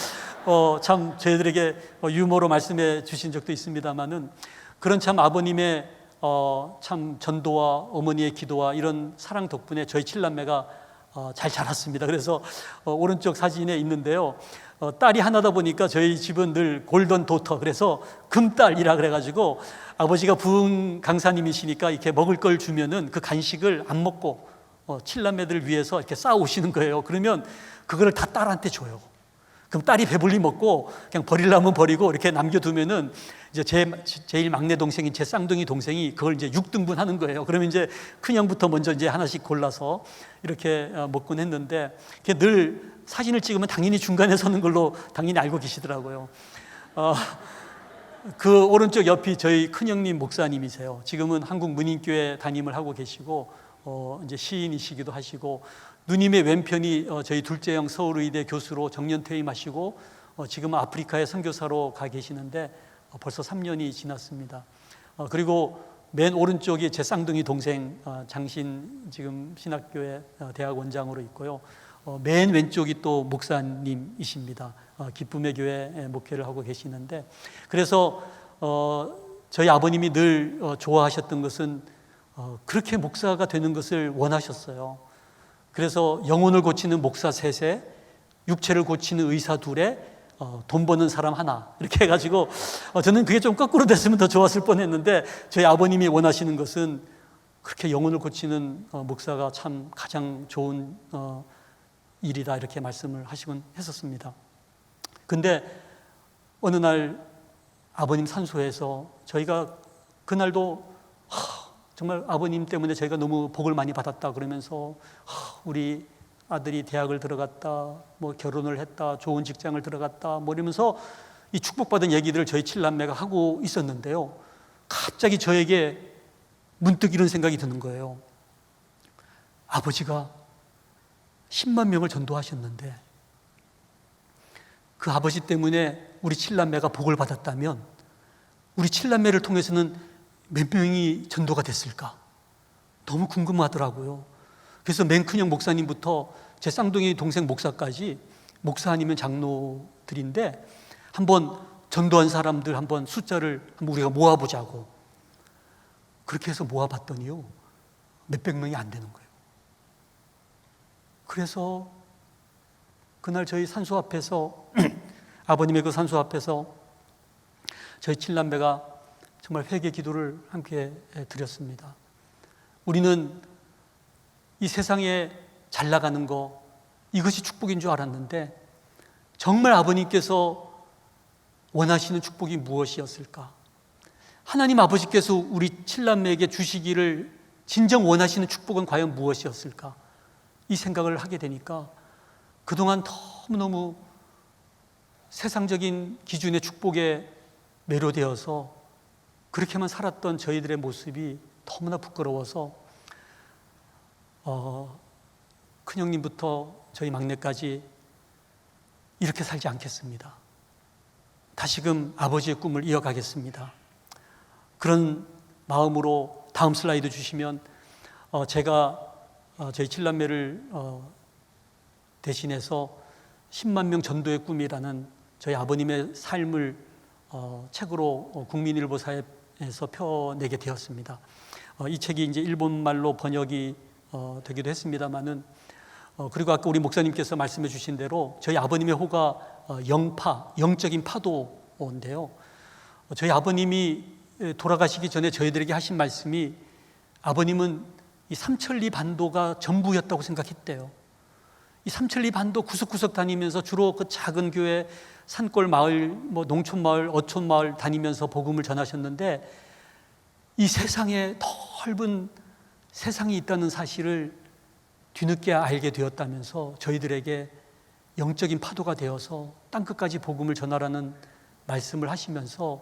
참 저희들에게 유머로 말씀해 주신 적도 있습니다만은, 그런 참 아버님의 참 전도와 어머니의 기도와 이런 사랑 덕분에 저희 칠남매가 잘 자랐습니다. 그래서 오른쪽 사진에 있는데요, 딸이 하나다 보니까 저희 집은 늘 골든 도터, 그래서 금딸이라 그래가지고 아버지가 부흥 강사님이시니까 이렇게 먹을 걸 주면은 그 간식을 안 먹고 칠남매들을 위해서 이렇게 쌓아 오시는 거예요. 그러면 그거를 다 딸한테 줘요. 그럼 딸이 배불리 먹고 그냥 버리려면 버리고 이렇게 남겨두면은 이제 제일 막내 동생인 제 쌍둥이 동생이 그걸 이제 6등분 하는 거예요. 그러면 이제 큰형부터 먼저 이제 하나씩 골라서 이렇게 먹곤 했는데, 늘 사진을 찍으면 당연히 중간에 서는 걸로 당연히 알고 계시더라고요. 그 오른쪽 옆이 저희 큰형님 목사님이세요. 지금은 한국문인교회 담임을 하고 계시고 이제 시인이시기도 하시고, 누님의 왼편이 저희 둘째 형 서울의대 교수로 정년 퇴임하시고 지금은 아프리카에 선교사로 가 계시는데 벌써 3년이 지났습니다. 그리고 맨 오른쪽이 제 쌍둥이 동생 장신, 지금 신학교에 대학 원장으로 있고요. 맨 왼쪽이 또 목사님이십니다. 기쁨의 교회 목회를 하고 계시는데, 그래서 저희 아버님이 늘 좋아하셨던 것은 그렇게 목사가 되는 것을 원하셨어요. 그래서 영혼을 고치는 목사 3세, 육체를 고치는 의사 2에 돈 버는 사람 하나, 이렇게 해가지고 저는 그게 좀 거꾸로 됐으면 더 좋았을 뻔했는데, 저희 아버님이 원하시는 것은 그렇게 영혼을 고치는 목사가 참 가장 좋은 일이다, 이렇게 말씀을 하시곤 했었습니다. 근데 어느 날 아버님 산소에서 저희가 그날도 정말 아버님 때문에 저희가 너무 복을 많이 받았다 그러면서 우리 아들이 대학을 들어갔다, 뭐 결혼을 했다, 좋은 직장을 들어갔다, 뭐 이러면서 이 축복받은 얘기들을 저희 칠남매가 하고 있었는데요, 갑자기 저에게 문득 이런 생각이 드는 거예요. 아버지가 10만 명을 전도하셨는데 그 아버지 때문에 우리 칠남매가 복을 받았다면 우리 칠남매를 통해서는 몇 명이 전도가 됐을까? 너무 궁금하더라고요. 그래서 맨 큰형 목사님부터 제 쌍둥이 동생 목사까지, 목사 아니면 장로들인데 한번 전도한 사람들 한번 숫자를 한번 우리가 모아보자고 그렇게 해서 모아봤더니요, 몇백 명이 안 되는 거예요. 그래서 그날 저희 산소 앞에서 아버님의 그 산소 앞에서 저희 칠남매가 정말 회개 기도를 함께 드렸습니다. 우리는 이 세상에 잘 나가는 거, 이것이 축복인 줄 알았는데 정말 아버님께서 원하시는 축복이 무엇이었을까? 하나님 아버지께서 우리 칠남매에게 주시기를 진정 원하시는 축복은 과연 무엇이었을까? 이 생각을 하게 되니까 그동안 너무너무 세상적인 기준의 축복에 매료되어서 그렇게만 살았던 저희들의 모습이 너무나 부끄러워서 큰형님부터 저희 막내까지 이렇게 살지 않겠습니다. 다시금 아버지의 꿈을 이어가겠습니다. 그런 마음으로 다음 슬라이드 주시면 제가 저희 칠남매를 대신해서 10만 명 전도의 꿈이라는 저희 아버님의 삶을 책으로 국민일보사에서 펴내게 되었습니다. 이 책이 이제 일본말로 번역이 되기도 했습니다만은 그리고 아까 우리 목사님께서 말씀해 주신 대로 저희 아버님의 호가 영적인 파도인데요. 저희 아버님이 돌아가시기 전에 저희들에게 하신 말씀이 아버님은 이 삼천리 반도가 전부였다고 생각했대요. 이 삼천리 반도 구석구석 다니면서 주로 그 작은 교회, 산골 마을, 농촌 마을, 어촌 마을 다니면서 복음을 전하셨는데 이 세상에 넓은 세상이 있다는 사실을 뒤늦게 알게 되었다면서 저희들에게 영적인 파도가 되어서 땅끝까지 복음을 전하라는 말씀을 하시면서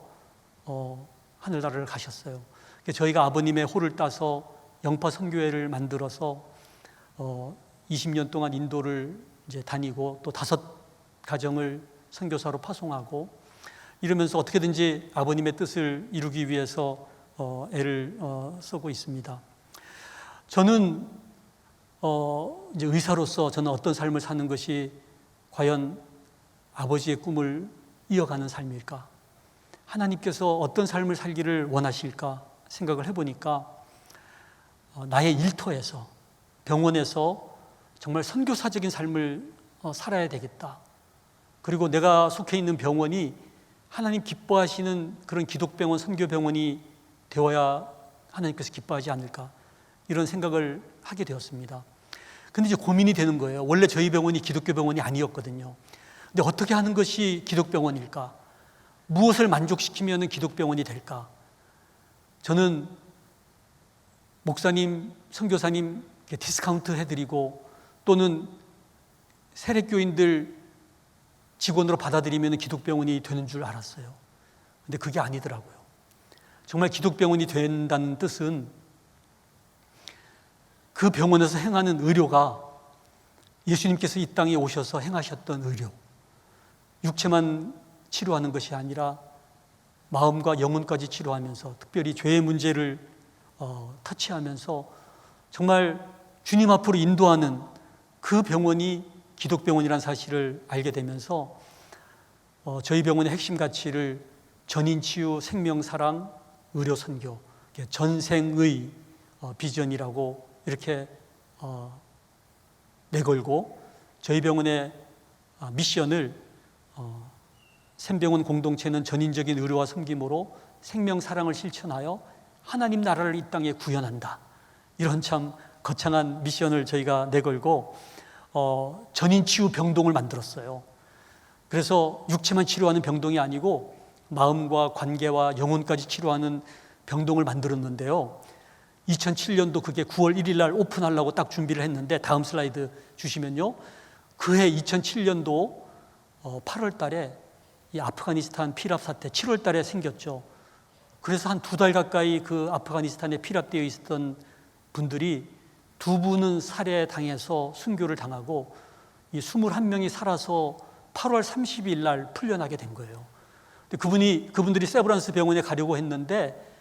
하늘나라를 가셨어요. 저희가 아버님의 호를 따서 영파 선교회를 만들어서 20년 동안 인도를 이제 다니고 또 5가정을 선교사로 파송하고 이러면서 어떻게든지 아버님의 뜻을 이루기 위해서 애를 쓰고 있습니다. 저는 이제 의사로서 저는 어떤 삶을 사는 것이 과연 아버지의 꿈을 이어가는 삶일까? 하나님께서 어떤 삶을 살기를 원하실까 생각을 해보니까 나의 일터에서, 병원에서 정말 선교사적인 삶을 살아야 되겠다. 그리고 내가 속해 있는 병원이 하나님 기뻐하시는 그런 기독병원, 선교병원이 되어야 하나님께서 기뻐하지 않을까, 이런 생각을 하게 되었습니다. 근데 이제 고민이 되는 거예요. 원래 저희 병원이 기독교 병원이 아니었거든요. 근데 어떻게 하는 것이 기독병원일까? 무엇을 만족시키면 기독병원이 될까? 저는 목사님, 선교사님 디스카운트 해드리고 또는 세례교인들 직원으로 받아들이면 기독병원이 되는 줄 알았어요. 근데 그게 아니더라고요. 정말 기독병원이 된다는 뜻은 그 병원에서 행하는 의료가 예수님께서 이 땅에 오셔서 행하셨던 의료, 육체만 치료하는 것이 아니라 마음과 영혼까지 치료하면서 특별히 죄의 문제를 터치하면서 정말 주님 앞으로 인도하는 그 병원이 기독병원이라는 사실을 알게 되면서 저희 병원의 핵심 가치를 전인치유, 생명사랑, 의료선교, 전생의 비전이라고 이렇게 내걸고 저희 병원의 미션을 샘병원 공동체는 전인적인 의료와 섬김으로 생명사랑을 실천하여 하나님 나라를 이 땅에 구현한다. 이런 참 거창한 미션을 저희가 내걸고 전인치유 병동을 만들었어요. 그래서 육체만 치료하는 병동이 아니고 마음과 관계와 영혼까지 치료하는 병동을 만들었는데요. 2007년도 그게 9월 1일 날 오픈하려고 딱 준비를 했는데 다음 슬라이드 주시면요. 그해 2007년도 8월 달에 이 아프가니스탄 피랍 사태 7월 달에 생겼죠. 그래서 한 2달 가까이 그 아프가니스탄에 피랍되어 있었던 분들이 2분은 살해당해서 순교를 당하고 이 21명이 살아서 8월 30일 날 풀려나게 된 거예요. 그분들이 세브란스 병원에 가려고 했는데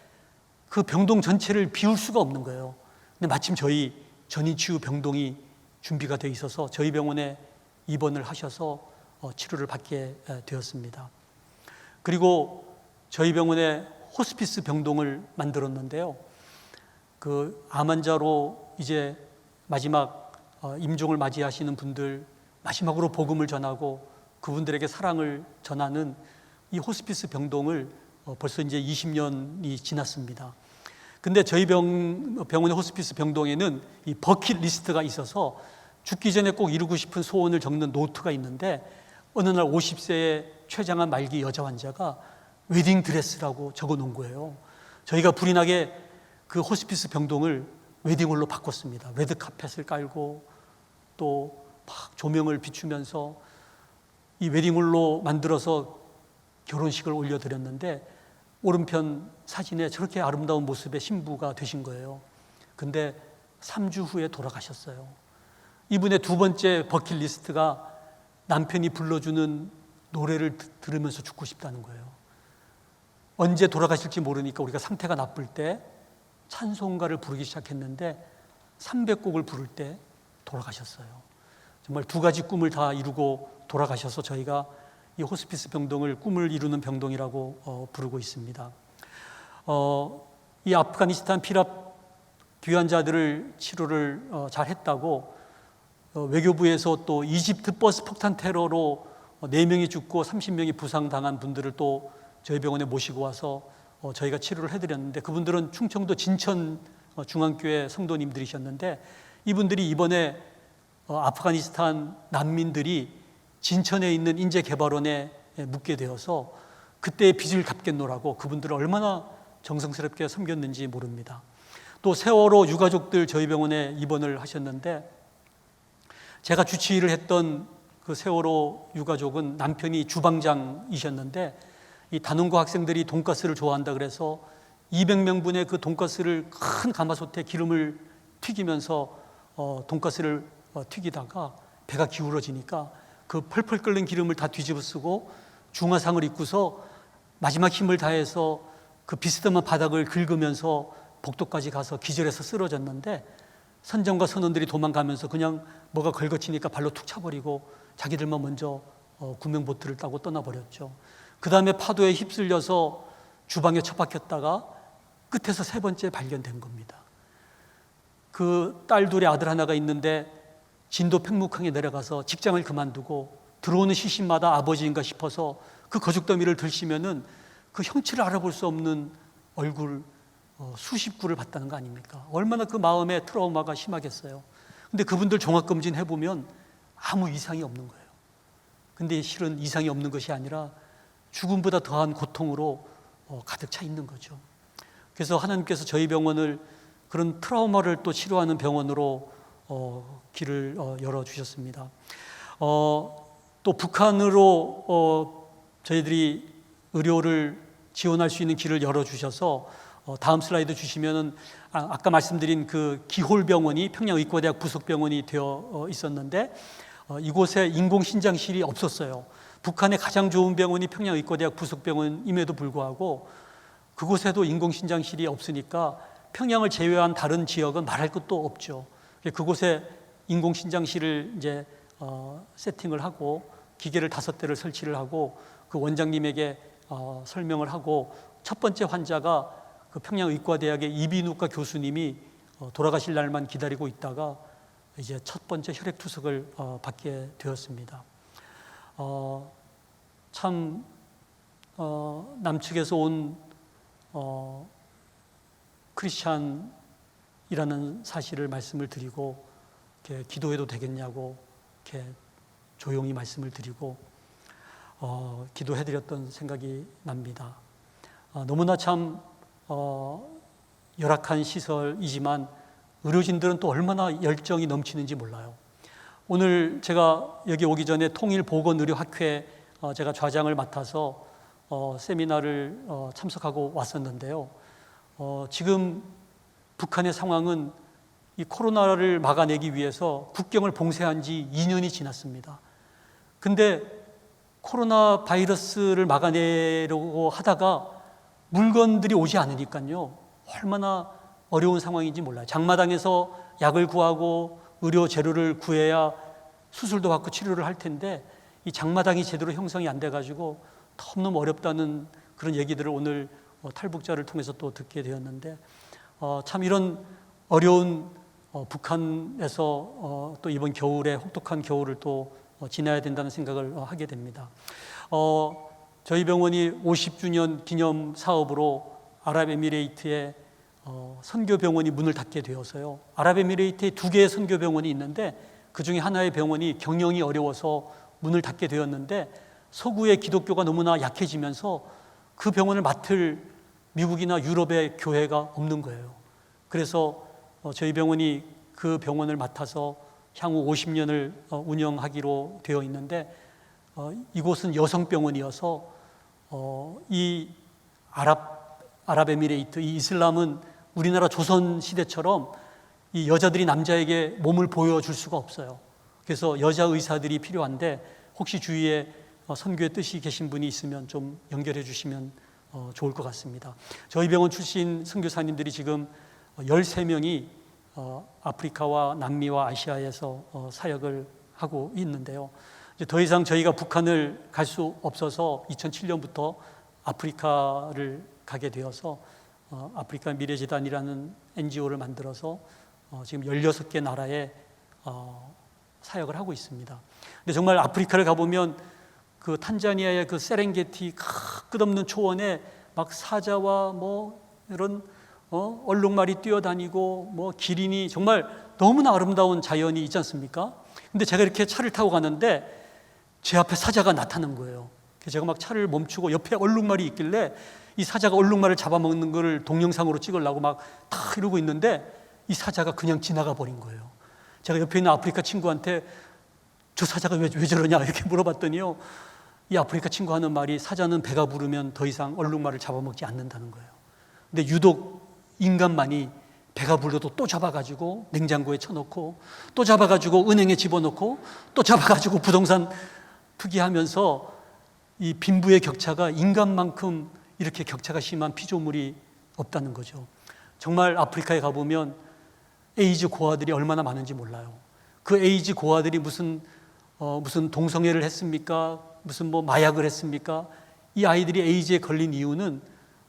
그 병동 전체를 비울 수가 없는 거예요. 근데 마침 저희 전인치유 병동이 준비가 되어 있어서 저희 병원에 입원을 하셔서 치료를 받게 되었습니다. 그리고 저희 병원에 호스피스 병동을 만들었는데요. 그 암 환자로 이제 마지막 임종을 맞이하시는 분들, 마지막으로 복음을 전하고 그분들에게 사랑을 전하는 이 호스피스 병동을 벌써 이제 20년이 지났습니다. 근데 저희 병원의 호스피스 병동에는 이 버킷 리스트가 있어서 죽기 전에 꼭 이루고 싶은 소원을 적는 노트가 있는데, 어느 날 50세의 췌장암 말기 여자 환자가 웨딩 드레스라고 적어 놓은 거예요. 저희가 불이 나게 그 호스피스 병동을 웨딩홀로 바꿨습니다. 레드 카펫을 깔고 또 막 조명을 비추면서 이 웨딩홀로 만들어서 결혼식을 올려드렸는데, 오른편 사진에 저렇게 아름다운 모습의 신부가 되신 거예요. 근데 3주 후에 돌아가셨어요. 이분의 두 번째 버킷리스트가 남편이 불러주는 노래를 들으면서 죽고 싶다는 거예요. 언제 돌아가실지 모르니까 우리가 상태가 나쁠 때 찬송가를 부르기 시작했는데 300곡을 부를 때 돌아가셨어요. 정말 두 가지 꿈을 다 이루고 돌아가셔서 저희가 이 호스피스 병동을 꿈을 이루는 병동이라고 부르고 있습니다. 이 아프가니스탄 피랍 귀환자들을 치료를 잘 했다고 외교부에서 또 이집트 버스 폭탄 테러로 4명이 죽고 30명이 부상당한 분들을 또 저희 병원에 모시고 와서 저희가 치료를 해드렸는데, 그분들은 충청도 진천 중앙교회 성도님들이셨는데, 이분들이 이번에 아프가니스탄 난민들이 진천에 있는 인재개발원에 묵게 되어서 그때의 빚을 갚겠노라고 그분들을 얼마나 정성스럽게 섬겼는지 모릅니다. 또 세월호 유가족들 저희 병원에 입원을 하셨는데, 제가 주치의를 했던 그 세월호 유가족은 남편이 주방장이셨는데, 이 단원고 학생들이 돈가스를 좋아한다 그래서 200명분의 그 돈가스를 큰 가마솥에 기름을 튀기면서 돈가스를 튀기다가 배가 기울어지니까 그 펄펄 끓는 기름을 다 뒤집어 쓰고 중화상을 입고서 마지막 힘을 다해서 그 비스듬한 바닥을 긁으면서 복도까지 가서 기절해서 쓰러졌는데, 선장과 선원들이 도망가면서 그냥 뭐가 걸거치니까 발로 툭 차버리고 자기들만 먼저 구명보트를 타고 떠나버렸죠. 그 다음에 파도에 휩쓸려서 주방에 처박혔다가 끝에서 3번째 발견된 겁니다. 그 딸 둘의 아들 하나가 있는데 진도 팽목항에 내려가서 직장을 그만두고 들어오는 시신마다 아버지인가 싶어서 그 거죽더미를 들시면은 그 형체를 알아볼 수 없는 얼굴 수십 구를 봤다는 거 아닙니까? 얼마나 그 마음에 트라우마가 심하겠어요. 근데 그분들 종합검진 해보면 아무 이상이 없는 거예요. 근데 실은 이상이 없는 것이 아니라 죽음보다 더한 고통으로 가득 차 있는 거죠. 그래서 하나님께서 저희 병원을 그런 트라우마를 또 치료하는 병원으로 길을 열어주셨습니다. 또 북한으로 저희들이 의료를 지원할 수 있는 길을 열어주셔서 다음 슬라이드 주시면은 아까 말씀드린 그 기홀병원이 평양의과대학 부속병원이 되어 있었는데, 이곳에 인공신장실이 없었어요. 북한의 가장 좋은 병원이 평양의과대학 부속병원임에도 불구하고 그곳에도 인공신장실이 없으니까 평양을 제외한 다른 지역은 말할 것도 없죠. 그곳에 인공신장실을 이제 세팅을 하고 기계를 5대를 설치를 하고 그 원장님에게 설명을 하고, 첫 번째 환자가 그 평양의과대학의 이비인후과 교수님이 돌아가실 날만 기다리고 있다가 이제 첫 번째 혈액투석을 받게 되었습니다. 참 남측에서 온 크리스찬이라는 사실을 말씀을 드리고, 이렇게 기도해도 되겠냐고 이렇게 조용히 말씀을 드리고 기도해드렸던 생각이 납니다. 너무나 참 열악한 시설이지만 의료진들은 또 얼마나 열정이 넘치는지 몰라요. 오늘 제가 여기 오기 전에 통일보건의료학회 제가 좌장을 맡아서 세미나를 참석하고 왔었는데요. 지금 북한의 상황은 이 코로나를 막아내기 위해서 국경을 봉쇄한 지 2년이 지났습니다. 근데 코로나 바이러스를 막아내려고 하다가 물건들이 오지 않으니까요, 얼마나 어려운 상황인지 몰라요. 장마당에서 약을 구하고 의료 재료를 구해야 수술도 받고 치료를 할 텐데 이 장마당이 제대로 형성이 안 돼가지고 너무너무 어렵다는 그런 얘기들을 오늘 탈북자를 통해서 또 듣게 되었는데, 참 이런 어려운 북한에서 또 이번 겨울에 혹독한 겨울을 또 지나야 된다는 생각을 하게 됩니다. 저희 병원이 50주년 기념 사업으로 아랍에미레이트에 선교 병원이 문을 닫게 되어서요. 아랍에미레이트에 2개의 선교 병원이 있는데 그 중에 하나의 병원이 경영이 어려워서 문을 닫게 되었는데 서구의 기독교가 너무나 약해지면서 그 병원을 맡을 미국이나 유럽의 교회가 없는 거예요. 그래서 저희 병원이 그 병원을 맡아서 향후 50년을 운영하기로 되어 있는데 이곳은 여성병원이어서 이 아랍에미레이트, 이 이슬람은 우리나라 조선 시대처럼 이 여자들이 남자에게 몸을 보여줄 수가 없어요. 그래서 여자 의사들이 필요한데 혹시 주위에 선교의 뜻이 계신 분이 있으면 좀 연결해 주시면 좋을 것 같습니다. 저희 병원 출신 선교사님들이 지금 13명이 아프리카와 남미와 아시아에서 사역을 하고 있는데요. 이제 더 이상 저희가 북한을 갈 수 없어서 2007년부터 아프리카를 가게 되어서 아프리카 미래재단이라는 NGO를 만들어서 지금 16개 나라에 사역을 하고 있습니다. 근데 정말 아프리카를 가보면 그 탄자니아의 그 세렝게티 끝없는 초원에 막 사자와 뭐 이런 얼룩말이 뛰어다니고 뭐 기린이 정말 너무나 아름다운 자연이 있지 않습니까? 근데 제가 이렇게 차를 타고 가는데 제 앞에 사자가 나타난 거예요. 그래서 제가 막 차를 멈추고 옆에 얼룩말이 있길래 이 사자가 얼룩말을 잡아먹는 걸 동영상으로 찍으려고 막 다 이러고 있는데 이 사자가 그냥 지나가 버린 거예요. 제가 옆에 있는 아프리카 친구한테 저 사자가 왜 저러냐 이렇게 물어봤더니요, 이 아프리카 친구 하는 말이 사자는 배가 부르면 더 이상 얼룩말을 잡아먹지 않는다는 거예요. 근데 유독 인간만이 배가 불러도 또 잡아가지고 냉장고에 쳐놓고 또 잡아가지고 은행에 집어넣고 또 잡아가지고 부동산 투기하면서 이 빈부의 격차가 인간만큼 이렇게 격차가 심한 피조물이 없다는 거죠. 정말 아프리카에 가보면 에이즈 고아들이 얼마나 많은지 몰라요. 그 에이즈 고아들이 무슨 동성애를 했습니까? 무슨 뭐 마약을 했습니까? 이 아이들이 에이즈에 걸린 이유는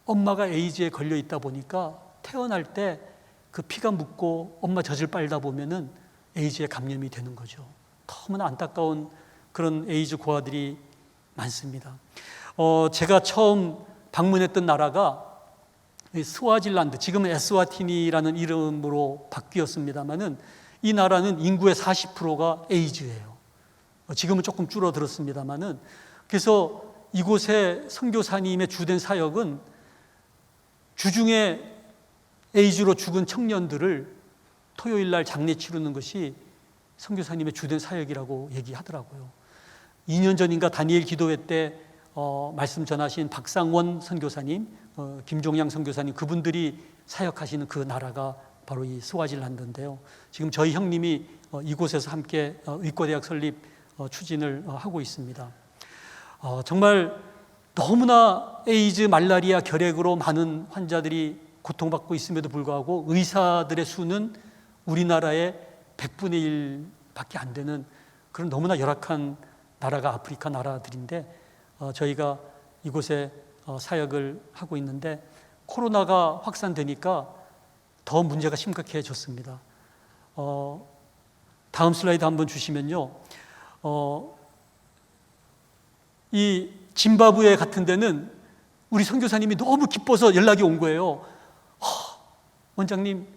엄마가 에이즈에 걸려 있다 보니까 태어날 때 그 피가 묻고 엄마 젖을 빨다 보면은 에이즈에 감염이 되는 거죠. 너무나 안타까운 그런 에이즈 고아들이 많습니다. 제가 처음 방문했던 나라가 스와질란드, 지금은 에스와티니라는 이름으로 바뀌었습니다만은 이 나라는 인구의 40%가 에이즈예요. 지금은 조금 줄어들었습니다만은, 그래서 이곳의 선교사님의 주된 사역은 주중에 에이즈로 죽은 청년들을 토요일 날 장례 치르는 것이 선교사님의 주된 사역이라고 얘기하더라고요. 2년 전인가 다니엘 기도회 때 말씀 전하신 박상원 선교사님, 김종양 선교사님, 그분들이 사역하시는 그 나라가 바로 이 스와질란드인데요. 지금 저희 형님이 이곳에서 함께 의과대학 설립 추진을 하고 있습니다. 정말 너무나 에이즈, 말라리아, 결핵으로 많은 환자들이 고통받고 있음에도 불구하고 의사들의 수는 우리나라의 100분의 1밖에 안 되는 그런 너무나 열악한 나라가 아프리카 나라들인데, 저희가 이곳에 사역을 하고 있는데 코로나가 확산되니까 더 문제가 심각해졌습니다. 다음 슬라이드 한번 주시면요, 이 짐바브웨 같은 데는 우리 선교사님이 너무 기뻐서 연락이 온 거예요. 원장님,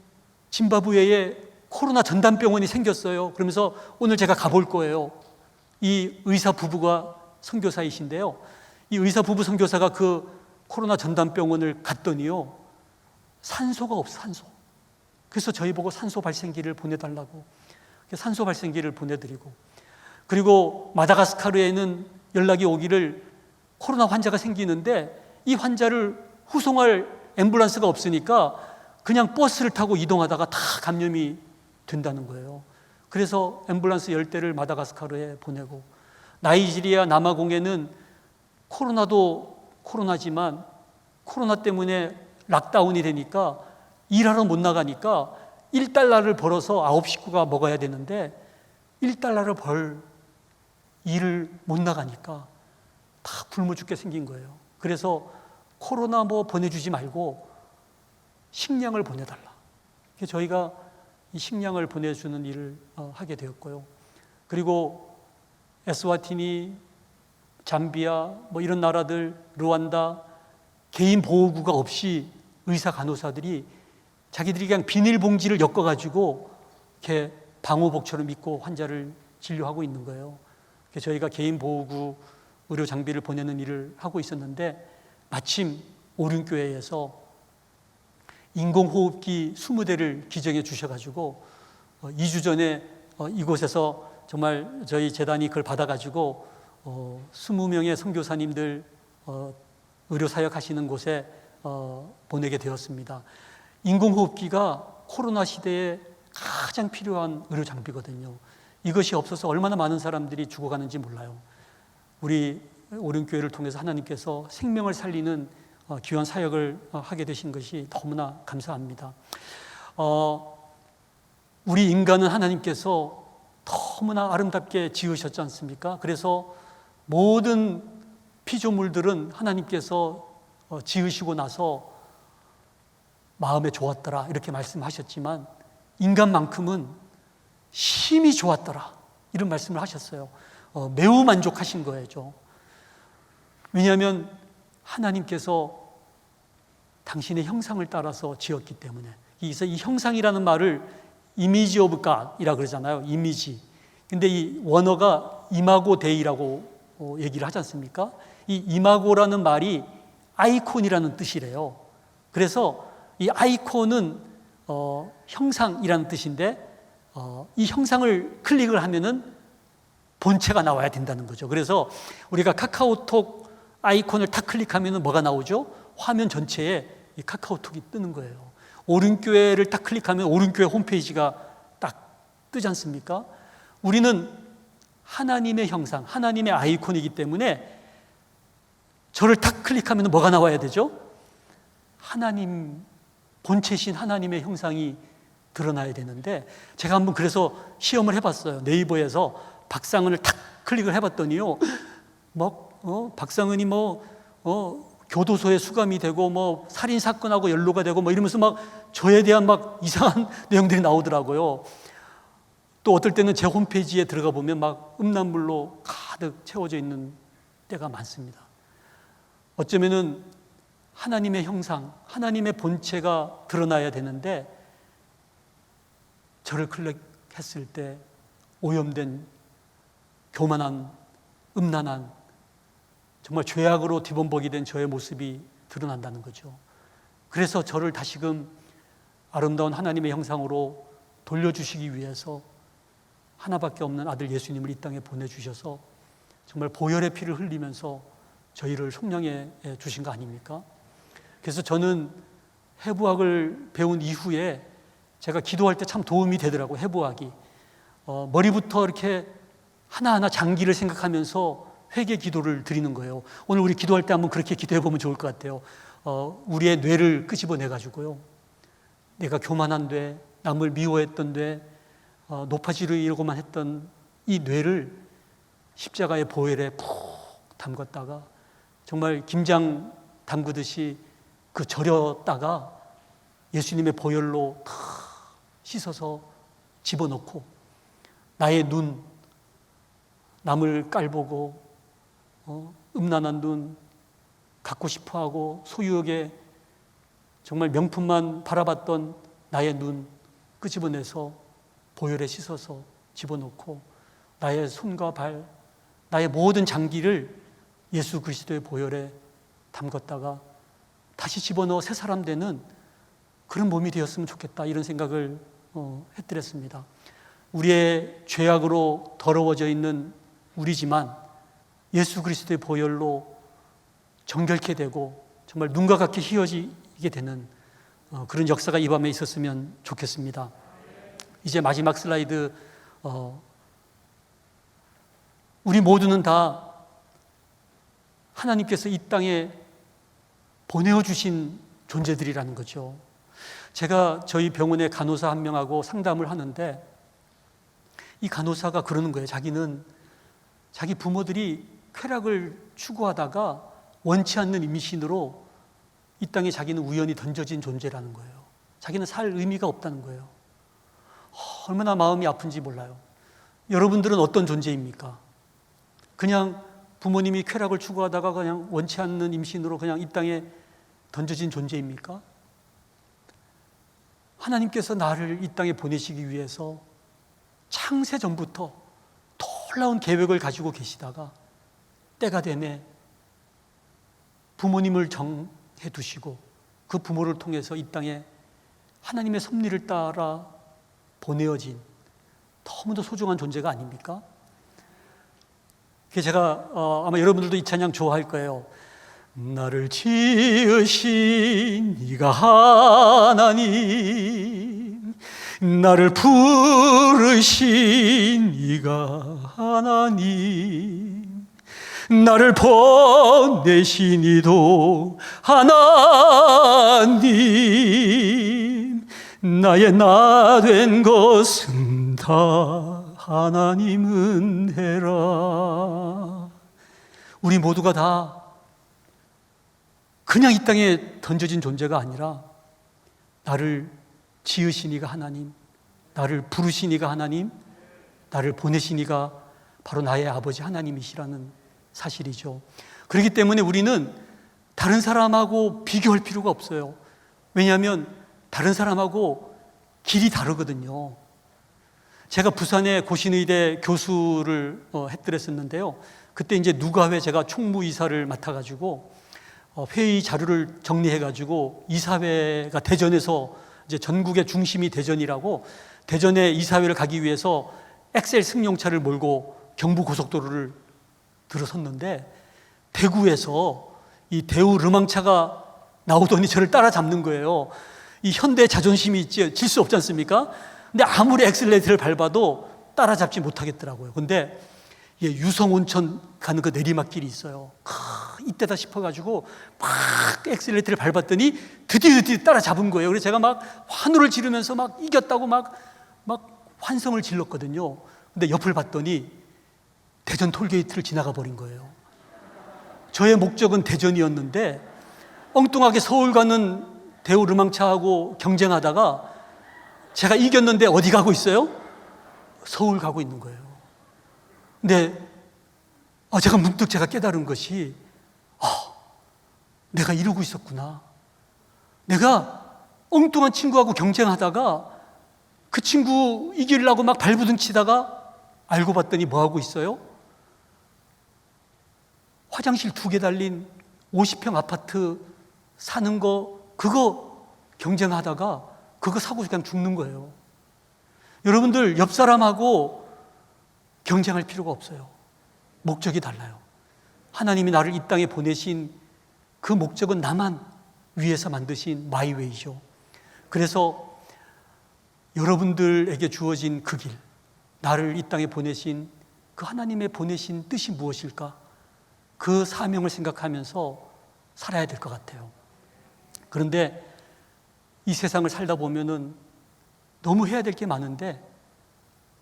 짐바브웨에 코로나 전담병원이 생겼어요. 그러면서 오늘 제가 가볼 거예요. 이 의사 부부가 선교사이신데요, 이 의사 부부 선교사가 그 코로나 전담병원을 갔더니요, 산소가 없어, 산소. 그래서 저희 보고 산소 발생기를 보내달라고, 산소 발생기를 보내드리고, 그리고 마다가스카르에는 연락이 오기를 코로나 환자가 생기는데 이 환자를 후송할 앰뷸런스가 없으니까 그냥 버스를 타고 이동하다가 다 감염이 된다는 거예요. 그래서 앰뷸런스 10대를 마다가스카르에 보내고, 나이지리아 남아공에는 코로나도 코로나지만 코로나 때문에 락다운이 되니까 일하러 못 나가니까 $1를 벌어서 9 식구가 먹어야 되는데 $1를 벌 일을 못 나가니까 다 굶어 죽게 생긴 거예요. 그래서 코로나 뭐 보내주지 말고 식량을 보내달라. 저희가 이 식량을 보내주는 일을 하게 되었고요. 그리고 에스와티니, 잠비아 뭐 이런 나라들, 르완다, 개인 보호구가 없이 의사 간호사들이 자기들이 그냥 비닐봉지를 엮어가지고 이렇게 방호복처럼 입고 환자를 진료하고 있는 거예요. 저희가 개인 보호구 의료 장비를 보내는 일을 하고 있었는데 마침 오륜교회에서 인공호흡기 20대를 기증해 주셔가지고 2주 전에 이곳에서 정말 저희 재단이 그걸 받아가지고 20명의 선교사님들 의료사역 하시는 곳에 보내게 되었습니다. 인공호흡기가 코로나 시대에 가장 필요한 의료 장비거든요. 이것이 없어서 얼마나 많은 사람들이 죽어가는지 몰라요. 우리 오륜교회를 통해서 하나님께서 생명을 살리는 귀한 사역을 하게 되신 것이 너무나 감사합니다. 우리 인간은 하나님께서 너무나 아름답게 지으셨지 않습니까? 그래서 모든 피조물들은 하나님께서 지으시고 나서 마음에 좋았더라 이렇게 말씀하셨지만 인간만큼은 심히 좋았더라 이런 말씀을 하셨어요. 매우 만족하신 거예요. 왜냐하면 하나님께서 당신의 형상을 따라서 지었기 때문에. 그래서 이 형상이라는 말을 이미지 오브 갓이라 그러잖아요. 이미지. 근데 이 원어가 이마고 데이라고 얘기를 하지 않습니까? 이 이마고라는 말이 아이콘이라는 뜻이래요. 그래서 이 아이콘은 형상이라는 뜻인데 이 형상을 클릭을 하면은 본체가 나와야 된다는 거죠. 그래서 우리가 카카오톡 아이콘을 탁 클릭하면 뭐가 나오죠? 화면 전체에 이 카카오톡이 뜨는 거예요. 오륜교회를 딱 클릭하면 오륜교회 홈페이지가 딱 뜨지 않습니까? 우리는 하나님의 형상, 하나님의 아이콘이기 때문에 저를 탁 클릭하면 뭐가 나와야 되죠? 하나님, 본체신 하나님의 형상이 드러나야 되는데 제가 한번 그래서 시험을 해봤어요. 네이버에서 박상은을 탁 클릭을 해봤더니요, 박상은이 교도소에 수감이 되고 살인 사건하고 연루가 되고 이러면서 저에 대한 이상한 내용들이 나오더라고요. 또 어떨 때는 제 홈페이지에 들어가 보면 음란물로 가득 채워져 있는 때가 많습니다. 어쩌면은 하나님의 형상, 하나님의 본체가 드러나야 되는데 저를 클릭했을 때 오염된 교만한, 음란한, 정말 죄악으로 뒤범벅이 된 저의 모습이 드러난다는 거죠. 그래서 저를 다시금 아름다운 하나님의 형상으로 돌려주시기 위해서 하나밖에 없는 아들 예수님을 이 땅에 보내주셔서 정말 보혈의 피를 흘리면서 저희를 속량해 주신 거 아닙니까? 그래서 저는 해부학을 배운 이후에 제가 기도할 때 참 도움이 되더라고요. 해부학이 머리부터 이렇게 하나하나 장기를 생각하면서 회개 기도를 드리는 거예요. 오늘 우리 기도할 때 한번 그렇게 기도해 보면 좋을 것 같아요. 우리의 뇌를 끄집어내 가지고요, 내가 교만한 뇌, 남을 미워했던 뇌, 높아지려고만 했던 이 뇌를 십자가의 보혈에 푹 담갔다가 정말 김장 담그듯이 그 절였다가 예수님의 보혈로 다 씻어서 집어넣고 나의 눈, 남을 깔보고 음란한 눈, 갖고 싶어하고 소유욕에 정말 명품만 바라봤던 나의 눈 끄집어내서 보혈에 씻어서 집어넣고 나의 손과 발, 나의 모든 장기를 예수 그리스도의 보혈에 담갔다가 다시 집어넣어 새 사람 되는 그런 몸이 되었으면 좋겠다, 이런 생각을 했더랬습니다. 우리의 죄악으로 더러워져 있는 우리지만 예수 그리스도의 보혈로 정결케 되고 정말 눈과 같게 희어지게 되는 그런 역사가 이 밤에 있었으면 좋겠습니다. 이제 마지막 슬라이드. 우리 모두는 다 하나님께서 이 땅에 보내어주신 존재들이라는 거죠. 제가 저희 병원의 간호사 한 명하고 상담을 하는데 이 간호사가 그러는 거예요. 자기는 자기 부모들이 쾌락을 추구하다가 원치 않는 임신으로 이 땅에 자기는 우연히 던져진 존재라는 거예요. 자기는 살 의미가 없다는 거예요. 얼마나 마음이 아픈지 몰라요. 여러분들은 어떤 존재입니까? 그냥 부모님이 쾌락을 추구하다가 그냥 원치 않는 임신으로 그냥 이 땅에 던져진 존재입니까? 하나님께서 나를 이 땅에 보내시기 위해서 창세 전부터 놀라운 계획을 가지고 계시다가 때가 되매 부모님을 정해 두시고 그 부모를 통해서 이 땅에 하나님의 섭리를 따라 보내어진 너무도 소중한 존재가 아닙니까? 제가 아마 여러분들도 이 찬양 좋아할 거예요. 나를 지으신 이가 하나님, 나를 부르신 이가 하나님, 나를 보내신 이도 하나님, 나의 나 된 것은 다 하나님 은혜라. 우리 모두가 다 그냥 이 땅에 던져진 존재가 아니라 나를 지으신 이가 하나님, 나를 부르신 이가 하나님, 나를 보내신 이가 바로 나의 아버지 하나님이시라는 사실이죠. 그렇기 때문에 우리는 다른 사람하고 비교할 필요가 없어요. 왜냐하면 다른 사람하고 길이 다르거든요. 제가 부산의 고신의대 교수를 했더랬었는데요. 그때 이제 누가회 제가 총무이사를 맡아가지고 회의 자료를 정리해가지고 이사회가 대전에서 이제 전국의 중심이 대전이라고 대전에 이사회를 가기 위해서 엑셀 승용차를 몰고 경부고속도로를 들어섰는데 대구에서 이 대우 르망차가 나오더니 저를 따라잡는 거예요. 이 현대 자존심이 있지, 질 수 없지 않습니까? 근데 아무리 엑셀레이터를 밟아도 따라잡지 못하겠더라고요. 근데 유성온천 가는 그 내리막길이 있어요. 이때다 싶어가지고 막 엑셀레이터를 밟았더니 드디어 따라잡은 거예요. 그래서 제가 막 환호를 지르면서 막 이겼다고 막 환성을 질렀거든요. 근데 옆을 봤더니 대전 톨게이트를 지나가 버린 거예요. 저의 목적은 대전이었는데 엉뚱하게 서울 가는 대우 르망차하고 경쟁하다가 제가 이겼는데 어디 가고 있어요? 서울 가고 있는 거예요. 근데 제가 문득 깨달은 것이 내가 이러고 있었구나. 내가 엉뚱한 친구하고 경쟁하다가 그 친구 이기려고 막 발부둥 치다가 알고 봤더니 뭐 하고 있어요? 화장실 2개 달린 50평 아파트 사는 거 그거 경쟁하다가 그거 사고 그냥 죽는 거예요. 여러분들 옆 사람하고 경쟁할 필요가 없어요. 목적이 달라요. 하나님이 나를 이 땅에 보내신 그 목적은 나만 위해서 만드신 마이웨이죠. 그래서 여러분들에게 주어진 그 길, 나를 이 땅에 보내신 그 하나님의 보내신 뜻이 무엇일까? 그 사명을 생각하면서 살아야 될 것 같아요. 그런데 이 세상을 살다 보면은 너무 해야 될 게 많은데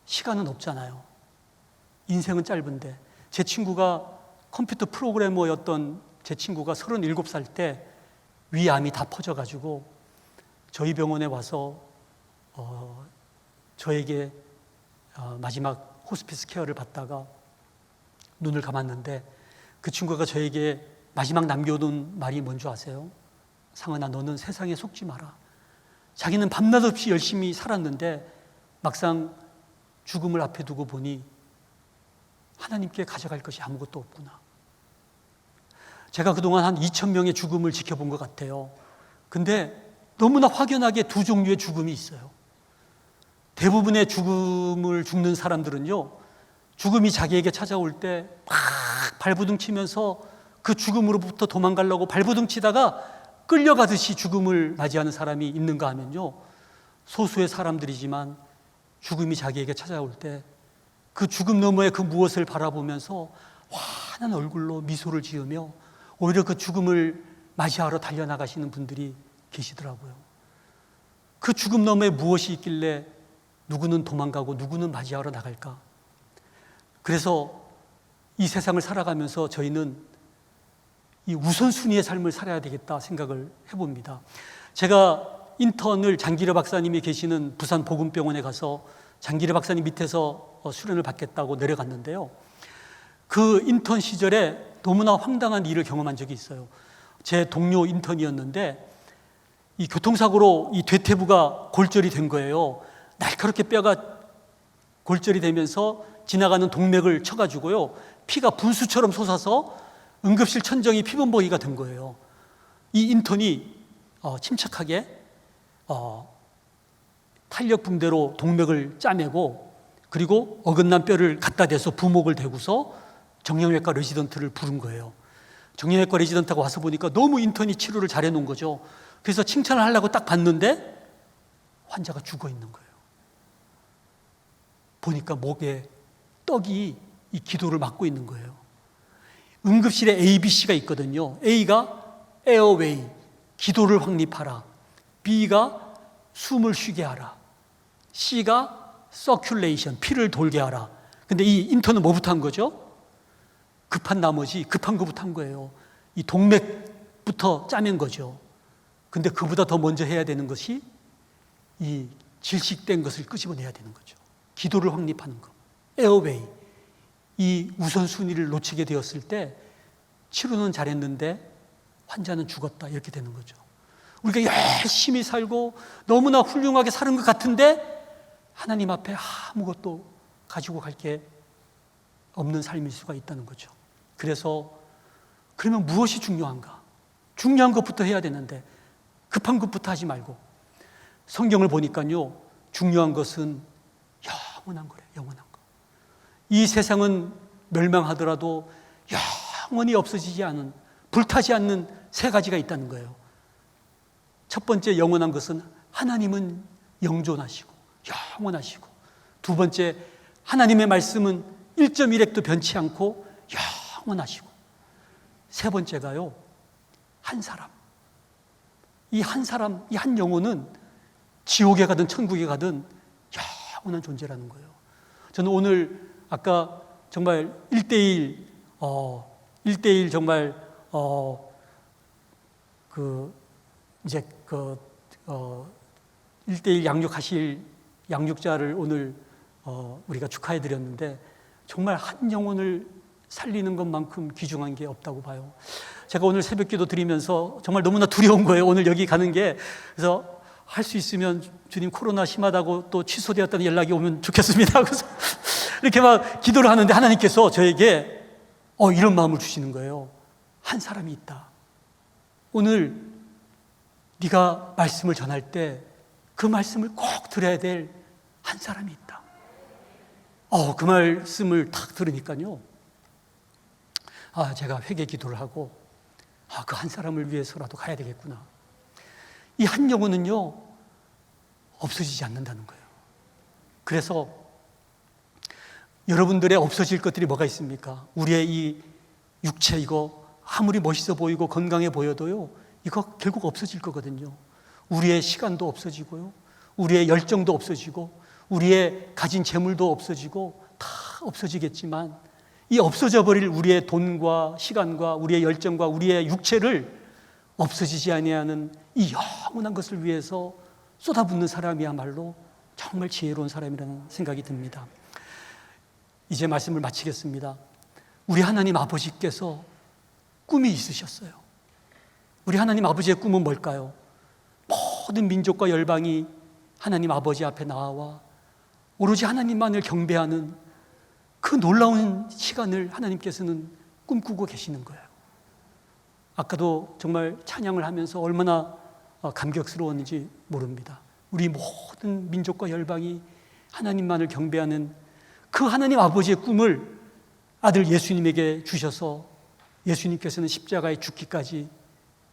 시간은 없잖아요. 인생은 짧은데. 제 친구가 컴퓨터 프로그래머였던 제 친구가 37살 때 위암이 다 퍼져가지고 저희 병원에 와서 저에게 마지막 호스피스 케어를 받다가 눈을 감았는데 그 친구가 저에게 마지막 남겨둔 말이 뭔지 아세요? 상은아, 너는 세상에 속지 마라. 자기는 밤낮 없이 열심히 살았는데 막상 죽음을 앞에 두고 보니 하나님께 가져갈 것이 아무것도 없구나. 제가 그동안 한 2,000명의 죽음을 지켜본 것 같아요. 근데 너무나 확연하게 두 종류의 죽음이 있어요. 대부분의 죽는 사람들은요, 죽음이 자기에게 찾아올 때 막 발부둥 치면서 그 죽음으로부터 도망가려고 발부둥 치다가 끌려가듯이 죽음을 맞이하는 사람이 있는가 하면요, 소수의 사람들이지만 죽음이 자기에게 찾아올 때 그 죽음 너머의 그 무엇을 바라보면서 환한 얼굴로 미소를 지으며 오히려 그 죽음을 맞이하러 달려나가시는 분들이 계시더라고요. 그 죽음 너머에 무엇이 있길래 누구는 도망가고 누구는 맞이하러 나갈까? 그래서 이 세상을 살아가면서 저희는 이 우선순위의 삶을 살아야 되겠다 생각을 해봅니다. 제가 인턴을 장기려 박사님이 계시는 부산 복음병원에 가서 장기래 박사님 밑에서 수련을 받겠다고 내려갔는데요. 그 인턴 시절에 너무나 황당한 일을 경험한 적이 있어요. 제 동료 인턴이었는데 이 교통사고로 이 대퇴부가 골절이 된 거예요. 날카롭게 뼈가 골절이 되면서 지나가는 동맥을 쳐가지고요, 피가 분수처럼 솟아서 응급실 천정이 피범벅이가 된 거예요. 이 인턴이 침착하게 탄력 붕대로 동맥을 짜매고, 그리고 어긋난 뼈를 갖다 대서 부목을 대고서 정형외과 레지던트를 부른 거예요. 정형외과 레지던트가 와서 보니까 너무 인턴이 치료를 잘해 놓은 거죠. 그래서 칭찬을 하려고 딱 봤는데 환자가 죽어 있는 거예요. 보니까 목에 떡이 이 기도를 막고 있는 거예요. 응급실에 ABC가 있거든요. A가 에어웨이, 기도를 확립하라. B가 숨을 쉬게 하라. C가 서큘레이션, 피를 돌게 하라. 근데 이 인턴은 뭐부터 한 거죠? 급한 나머지 급한 거부터 한 거예요. 이 동맥부터 짜맨 거죠. 근데 그보다 더 먼저 해야 되는 것이 이 질식된 것을 끄집어내야 되는 거죠. 기도를 확립하는 거. 에어웨이. 이 우선순위를 놓치게 되었을 때 치료는 잘했는데 환자는 죽었다, 이렇게 되는 거죠. 우리가 열심히 살고 너무나 훌륭하게 사는 것 같은데 하나님 앞에 아무것도 가지고 갈 게 없는 삶일 수가 있다는 거죠. 그래서 그러면 무엇이 중요한가? 중요한 것부터 해야 되는데 급한 것부터 하지 말고, 성경을 보니까요, 중요한 것은 영원한 거래요. 영원한 거. 이 세상은 멸망하더라도 영원히 없어지지 않은, 불타지 않는 세 가지가 있다는 거예요. 첫 번째 영원한 것은 하나님은 영존하시고 영원하시고, 두 번째 하나님의 말씀은 1.1핵도 변치 않고 영원하시고, 세 번째가요, 한 사람. 이 한 사람, 이 한 영혼은 지옥에 가든 천국에 가든 영원한 존재라는 거예요. 저는 오늘 아까 정말 1대1 정말 이제 1대1 양육하실 양육자를 오늘 우리가 축하해 드렸는데, 정말 한 영혼을 살리는 것만큼 귀중한 게 없다고 봐요. 제가 오늘 새벽기도 드리면서 정말 너무나 두려운 거예요, 오늘 여기 가는 게. 그래서 할 수 있으면 주님 코로나 심하다고 또 취소되었다는 연락이 오면 좋겠습니다. 그래서 이렇게 막 기도를 하는데 하나님께서 저에게 이런 마음을 주시는 거예요. 한 사람이 있다. 오늘 네가 말씀을 전할 때 그 말씀을 꼭 들어야 될 한 사람이 있다. 그 말씀을 딱 들으니까요, 제가 회개 기도를 하고 그 한 사람을 위해서라도 가야 되겠구나. 이 한 영혼은요, 없어지지 않는다는 거예요. 그래서 여러분들의 없어질 것들이 뭐가 있습니까? 우리의 이 육체, 이거 아무리 멋있어 보이고 건강해 보여도요, 이거 결국 없어질 거거든요. 우리의 시간도 없어지고요, 우리의 열정도 없어지고, 우리의 가진 재물도 없어지고, 다 없어지겠지만 이 없어져 버릴 우리의 돈과 시간과 우리의 열정과 우리의 육체를 없어지지 아니하는 이 영원한 것을 위해서 쏟아붓는 사람이야말로 정말 지혜로운 사람이라는 생각이 듭니다. 이제 말씀을 마치겠습니다. 우리 하나님 아버지께서 꿈이 있으셨어요. 우리 하나님 아버지의 꿈은 뭘까요? 모든 민족과 열방이 하나님 아버지 앞에 나와 오로지 하나님만을 경배하는 그 놀라운 시간을 하나님께서는 꿈꾸고 계시는 거예요. 아까도 정말 찬양을 하면서 얼마나 감격스러웠는지 모릅니다. 우리 모든 민족과 열방이 하나님만을 경배하는 그 하나님 아버지의 꿈을 아들 예수님에게 주셔서 예수님께서는 십자가에 죽기까지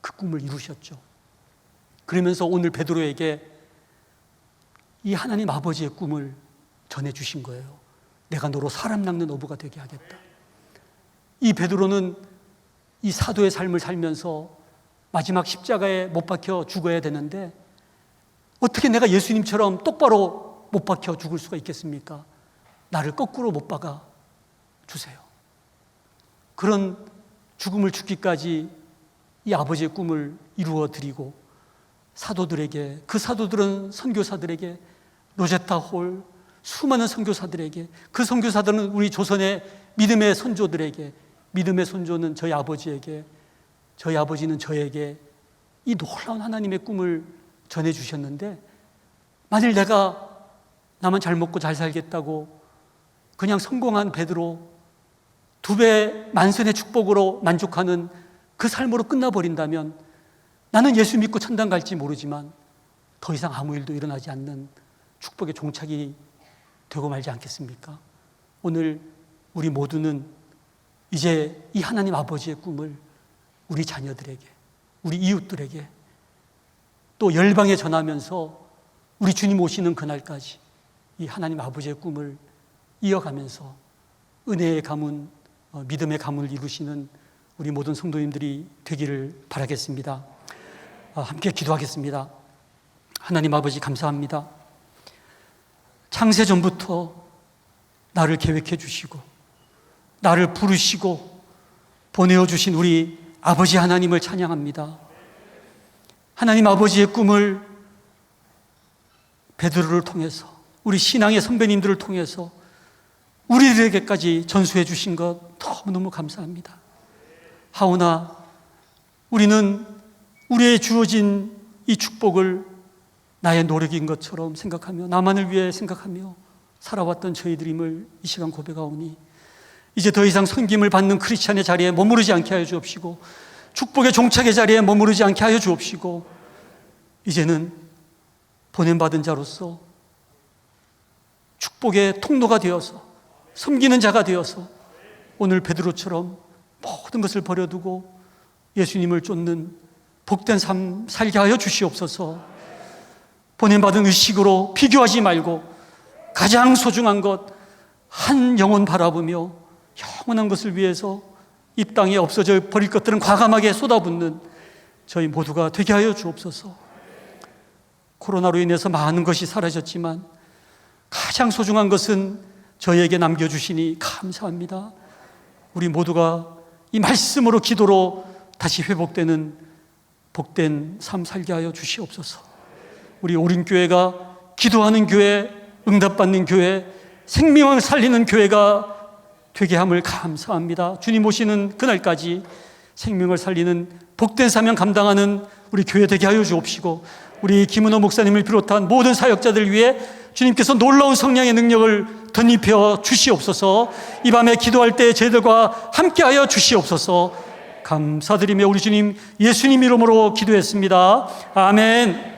그 꿈을 이루셨죠. 그러면서 오늘 베드로에게 이 하나님 아버지의 꿈을 전해주신 거예요. 내가 너로 사람 낚는 어부가 되게 하겠다. 이 베드로는 이 사도의 삶을 살면서 마지막 십자가에 못 박혀 죽어야 되는데 어떻게 내가 예수님처럼 똑바로 못 박혀 죽을 수가 있겠습니까? 나를 거꾸로 못 박아 주세요. 그런 죽음을 죽기까지 이 아버지의 꿈을 이루어 드리고, 사도들에게, 그 사도들은 선교사들에게 로제타 홀, 수많은 선교사들에게, 그 선교사들은 우리 조선의 믿음의 선조들에게, 믿음의 선조는 저희 아버지에게, 저희 아버지는 저에게 이 놀라운 하나님의 꿈을 전해주셨는데, 만일 내가 나만 잘 먹고 잘 살겠다고 그냥 성공한 베드로, 2배 만선의 축복으로 만족하는 그 삶으로 끝나버린다면 나는 예수 믿고 천당 갈지 모르지만 더 이상 아무 일도 일어나지 않는 축복의 종착이 되고 말지 않겠습니까? 오늘 우리 모두는 이제 이 하나님 아버지의 꿈을 우리 자녀들에게, 우리 이웃들에게, 또 열방에 전하면서 우리 주님 오시는 그날까지 이 하나님 아버지의 꿈을 이어가면서 은혜의 가문, 믿음의 가문을 이루시는 우리 모든 성도님들이 되기를 바라겠습니다. 함께 기도하겠습니다. 하나님 아버지, 감사합니다. 창세 전부터 나를 계획해 주시고 나를 부르시고 보내어 주신 우리 아버지 하나님을 찬양합니다. 하나님 아버지의 꿈을 베드로를 통해서, 우리 신앙의 선배님들을 통해서 우리들에게까지 전수해 주신 것 너무너무 감사합니다. 하오나 우리는 우리의 주어진 이 축복을 나의 노력인 것처럼 생각하며, 나만을 위해 생각하며 살아왔던 저희들임을 이 시간 고백하오니, 이제 더 이상 섬김을 받는 크리스찬의 자리에 머무르지 않게 하여 주옵시고, 축복의 종착의 자리에 머무르지 않게 하여 주옵시고, 이제는 보냄받은 자로서 축복의 통로가 되어서, 섬기는 자가 되어서 오늘 베드로처럼 모든 것을 버려두고 예수님을 쫓는 복된 삶 살게 하여 주시옵소서. 보냄받은 의식으로 비교하지 말고 가장 소중한 것, 한 영혼 바라보며 영원한 것을 위해서 이 땅에 없어져 버릴 것들은 과감하게 쏟아붓는 저희 모두가 되게 하여 주옵소서. 코로나로 인해서 많은 것이 사라졌지만 가장 소중한 것은 저희에게 남겨주시니 감사합니다. 우리 모두가 이 말씀으로, 기도로 다시 회복되는 복된 삶 살게 하여 주시옵소서. 우리 오륜교회가 기도하는 교회, 응답받는 교회, 생명을 살리는 교회가 되게 함을 감사합니다. 주님 오시는 그날까지 생명을 살리는 복된 사명 감당하는 우리 교회 되게 하여 주옵시고, 우리 김은호 목사님을 비롯한 모든 사역자들 위해 주님께서 놀라운 성령의 능력을 덧입혀 주시옵소서. 이 밤에 기도할 때 저희들과 함께하여 주시옵소서. 감사드리며 우리 주님 예수님 이름으로 기도했습니다. 아멘.